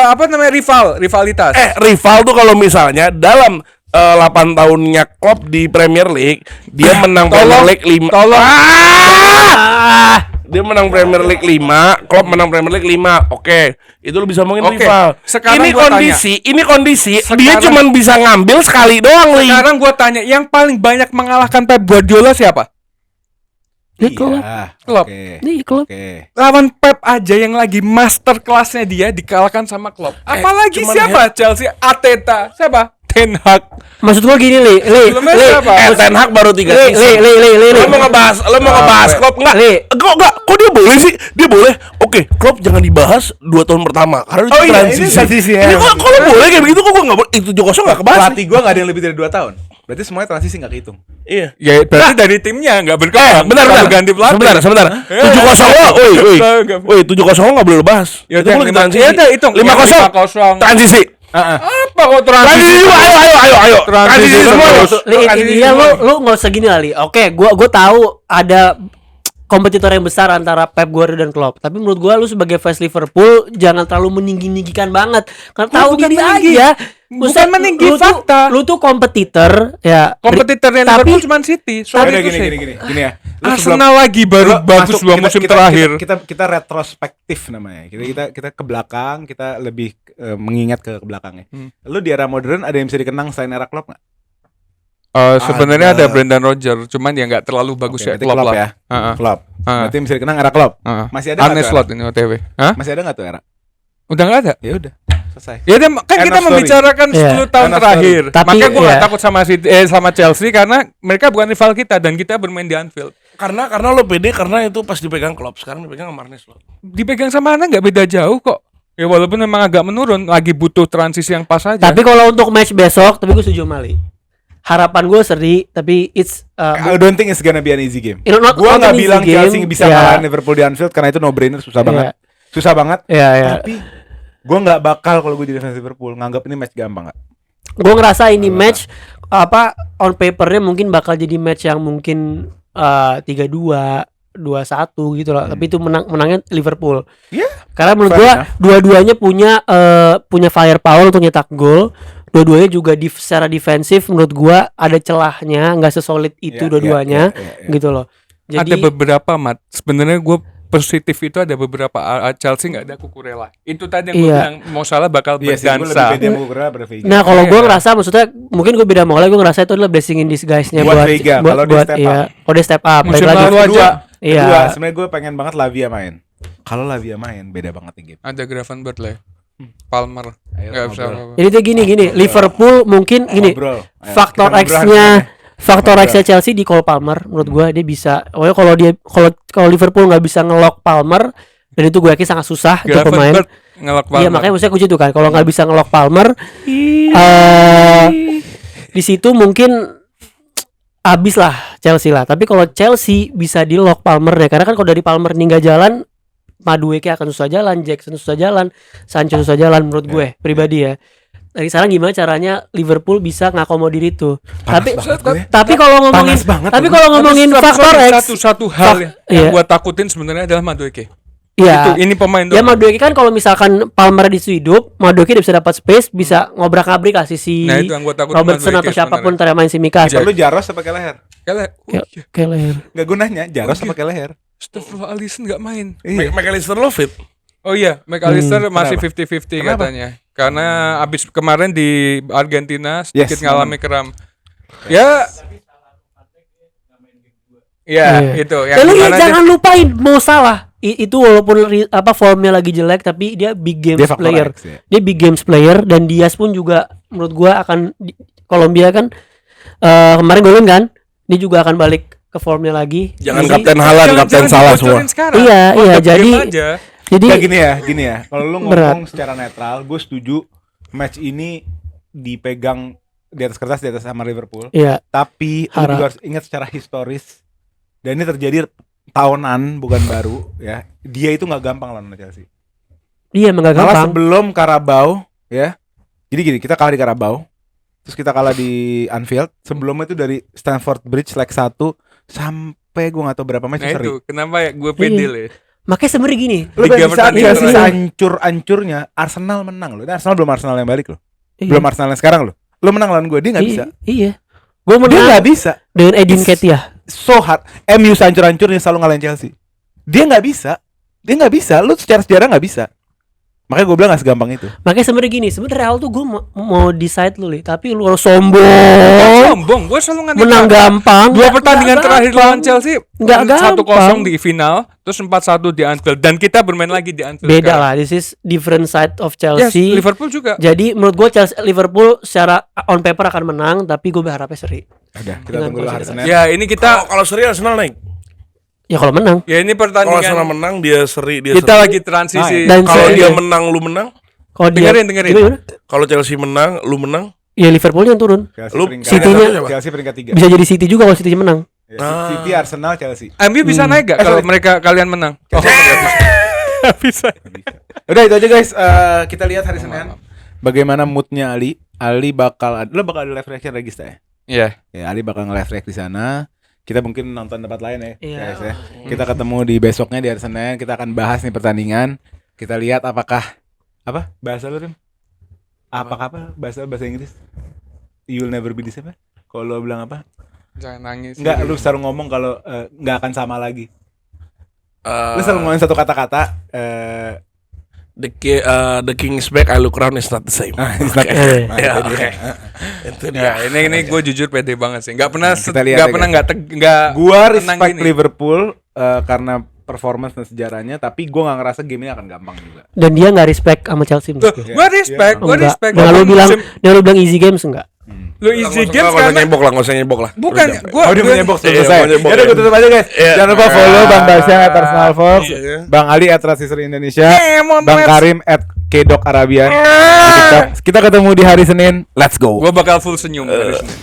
apa namanya rivalitas. Rival tuh kalau misalnya dalam 8 tahunnya Klopp di Premier League, dia menang Premier League 5. Tolong. Dia menang Premier League 5, Klopp menang Premier League 5. Oke, itu lu bisa ngomongin Oke, rival. sekarang Ini gua kondisi, dia Sekarang- cuman bisa ngambil sekali doang, Li. Sekarang gue tanya, yang paling banyak mengalahkan Pep Guardiola siapa? Ini Klopp. Klopp. Oke. Nih Klopp. Oke. Lawan Pep aja yang lagi master kelasnya dia dikalahkan sama Klopp. Apalagi cuman siapa? Chelsea, Arteta, siapa? Ten Hag. Maksud gua gini, Li. Sebelumnya siapa? Ten Hag baru 3 Li. Lo mau ngebahas Klopp enggak? Li. Kok dia boleh sih? Dia boleh. Oke, Klopp jangan dibahas 2 tahun pertama karena itu Oh iya, transisi. ini transisi ya. Ini kok lo boleh kayak begitu kok gua enggak boleh. Itu 7-0 enggak kebahas. Pelatih gue gak ada yang lebih dari 2 tahun. Berarti semuanya transisi gak kehitung. Iya. Ya berarti dari timnya nggak berkembang. Bentar. Kalau ganti pelatih. Sebentar. 7-0 lo. Woi, 7-0 enggak boleh lo bahas. Ya Itu udah, boleh lima- transisi. ya udah, hitung. 5-0. Transisi. Apa kok Transisi transisi? ayo. Transisi semua. Li, intinya lu nggak usah gini lah, Li. Oke, gua tahu ada kompetitor yang besar antara Pep Guardiola dan Klopp. Tapi menurut gua lu sebagai fans Liverpool jangan terlalu meninggi-ninggikan banget. Karena tahu bukan diri meninggi. aja. Bukan Maksudnya meninggi, lu tuh- fakta. Lu tuh kompetitor ya. Kompetitornya Tapi- Liverpool cuma City. Udah Sorry to gini say. gini ya. Lu Arsenal lagi baru sebelum- bagus masuk, 2 musim terakhir. Kita retrospektif namanya. Kita ke belakang, kita lebih mengingat ke belakangnya. Lu di era modern ada yang bisa dikenang selain era Klopp nggak? Sebenarnya Ada. ada Brendan Rodgers, cuman ya nggak terlalu bagus Oke, ya berarti Klopp lah. ya. Heeh. Klopp. Heeh. Berarti yang bisa dikenang era Klopp. Heeh. Masih ada nggak Arne tuh Slot era? ini OTW. Hah? Masih ada nggak tuh era? Udah nggak ada. Ya udah, selesai. Ya udah, kan End kita of story. membicarakan Iya. 10 tahun End of terakhir. story. Tapi, Makanya gue gak iya. takut sama Chelsea karena mereka bukan rival kita dan kita bermain di Anfield. Karena lo pede karena itu pas dipegang Klopp, sekarang dipegang sama Arne Slot. Dipegang sama Arne nggak beda jauh kok. Ya walaupun memang agak menurun, lagi butuh transisi yang pas aja. Tapi kalau untuk match besok, tapi gue setuju Mali. Harapan gue seri, tapi it's I don't think it's gonna be an easy game. not Gua an nggak easy bilang game. Chelsea bisa Ya. ngalahin Liverpool di Anfield karena itu no brainer, susah banget. Susah banget. Ya. Tapi gue nggak bakal kalau gue jadi fans Liverpool nganggap ini match gampang nggak. Gue ngerasa ini match on papernya mungkin bakal jadi match yang mungkin 3-2, 2-1 gitu loh. Tapi itu menangnya Liverpool. Iya. Karena menurut Fair gua enough. dua-duanya punya firepower untuk nyetak gol. Dua-duanya juga secara defensif menurut gua ada celahnya, nggak sesolid itu Iya, dua-duanya iya. gitu loh. ada beberapa mat. Sebenarnya gue positif itu ada beberapa Chelsea nggak ada Cucurella. Itu tadi yang gue Iya. bilang mau salah bakal Iya sih, gue lebih berdansa. pede sama Cucurella daripada Veiga. Nah, kalau gua Iya. ngerasa maksudnya mungkin gua beda sama Oleh, gua ngerasa itu adalah blessing in disguise-nya Buat Veiga, kalau dia step up. iya. Oh, dia step up. Musim Baik lagi. lalu aja. Iya. Kedua, sebenarnya gue pengen banget Lavia main. Kalau Lavia main, beda banget nih game. Ada Gravenberch lah. Palmer. Ayo, Nggak bisa ngobrol. apa-apa. Jadi tuh gini, Liverpool mungkin gini. Ngobrol. Ayo, Faktor kita ngobrol X-nya Faktor Ngobrol. X-nya Chelsea di Cole Palmer menurut gua dia bisa. Pokoknya kalau Liverpool nggak bisa ngelock Palmer, dan itu gue yakin sangat susah itu pemain. Gravenberch ngelak Palmer. Iya, makanya maksudnya kunci itu kan kalau nggak bisa ngelock Palmer di situ mungkin habis lah Chelsea lah. Tapi kalau Chelsea bisa di lock Palmer ya, karena kan kalau dari Palmer ini nggak jalan, Madueke akan susah jalan, Jackson susah jalan, Sancho susah jalan menurut gue pribadi ya. Dari sekarang gimana caranya Liverpool bisa ngakomodir itu? Panas banget gue. Tapi kalau ngomongin Panas banget tapi gue. kalau ngomongin faktor X, satu hal yang iya. gua takutin sebenarnya adalah Madueke. ya. Ini pemain Ya doang. Madueke kan kalau misalkan Palmer di situ hidup, Madueke dia bisa dapat space, bisa ngobrak-abrik kasih si Nah, itu yang gua takut Robertson Madueke atau siapapun ntar yang main si Mika. Perlu Jaros apa Kelleher? Keller. Gak gunanya, Jaros apa Kelleher? Astagfirullah, Alisson nggak main. Iya. McAllister lo fit. Oh iya, McAllister masih Kenapa? 50-50 Kenapa? katanya. Karena abis kemarin di Argentina sedikit Yes, ngalami kram. Ya. Ya, Iya. itu yang Dan lu gimana jangan lupain Mo Salah. Itu walaupun formnya lagi jelek tapi dia big games Dia faktor player. X, ya. Dia big games player dan Diaz pun juga menurut gua akan Kolombia kan kemarin golin kan, dia juga akan balik ke formnya lagi. Jangan Jadi- kapten Haaland, kapten salah semua. Iya, iya, jadi- Jadi Ya gini ya. Kalau lu Berat. ngomong secara netral, gue setuju match ini dipegang di atas kertas di atas sama Liverpool. iya, Tapi lu juga harus ingat secara historis. Dan ini terjadi tahunan bukan baru ya. Dia itu nggak gampang lawan Chelsea. dia emang gak Malah gampang. sebelum Carabao ya. Jadi gini, kita kalah di Carabao. Terus kita kalah di Anfield. Sebelumnya itu dari Stamford Bridge leg 1 sampai gue nggak tahu berapa match Nah seri. itu, kenapa ya gue pede ya? Makanya sebenarnya gini. Lu Liga bayangin saat pertandingan Chelsea terakhir. hancur-hancurnya Arsenal menang loh. Ini Arsenal belum Arsenal yang balik loh. Iya. Belum Arsenal yang sekarang loh. Lu menang lawan gue, dia nggak bisa. Iya. Gue Dia menang nggak bisa. dengan Edin Ketia. So hard. MU hancur-hancurnya selalu ngalahin Chelsea. Dia nggak bisa. Lu secara sejarah nggak bisa. Makanya gue bilang nggak segampang itu. Makanya sebenarnya gini, sebenarnya Real tuh gue mau decide lu, Li. Tapi lu harus sombong. Sombong, gue selalu nganti Menang gampang. Dua Nggak pertandingan terakhir lawan gampang. Chelsea Nggak 1-0 gampang. di final, terus 4-1 di Anfield, dan kita bermain lagi di Anfield. Beda sekarang. lah, this is different side of Yes, Chelsea. Liverpool juga. Jadi menurut gue Liverpool secara on paper akan menang, tapi gue berharapnya seri. Udah, kita Dengan tunggu dulu hari konsistensi. Senin. Ya ini kita, Kalau seri Arsenal naik. Ya kalau menang. ya ini Kalau Arsenal pertandingan menang dia seri, dia kita seri. lagi transisi. Dan Kalau seri. dia menang lu menang. Kalau dia Dengerin. gimana? Kalau Chelsea menang lu menang. Ya Liverpool yang turun. Chelsea Lu peringkat City-nya- satu, Chelsea peringkat 3. Bisa jadi City juga kalau City menang. City, Arsenal, Chelsea. MU bisa naik gak kalau mereka kalian menang? Oh, nggak bisa. Udah itu aja guys. Kita lihat hari Senin. Bagaimana moodnya Ali? Ali bakal ada live reaction Regista ya? Iya. Ya, Ali bakal nge-live react di sana. Kita mungkin nonton tempat lain ya, Iya. guys ya. Kita ketemu di besoknya di hari Senin. Kita akan bahas nih pertandingan. Kita lihat apakah bahasa lu Rim? Apakah bahasa Inggris? You'll never be the same. Kalau lu bilang apa? Jangan nangis. Enggak, lu selalu ngomong kalau nggak akan sama lagi. Eh, Lu selalu ngomongin satu kata-kata. The king is back, I look around it's not the same. It's not the same. Nah, Ya, itu dia. oke. Itu dia. Ya, ini gue jujur pede banget sih. Nggak pernah Kita lihat ya, nggak Gua tenang respect gini. Liverpool karena performance dan sejarahnya, tapi gua nggak ngerasa game ini akan gampang juga. Dan dia nggak respect sama Chelsea. menurut gue. Gue respect, gue Enggak. respect. Dengan lu bilang, Musim- dengan lu bilang easy games enggak? lu easy games Nggak usah karena nyebok lah, nggak usah nyebok lah. bukan Udah. gue Dia punya box Iya, selesai. punya box, Yaudah ya. gue tutup aja guys. Iya. Jangan lupa follow Bang Basya @Arsenal Fox, Iya. Bang Ali @Rasisr Indonesia, Mohon Bang maaf. Karim @Kedok Arabian. Kita ketemu di hari Senin. Let's go. gue bakal full senyum hari Senin.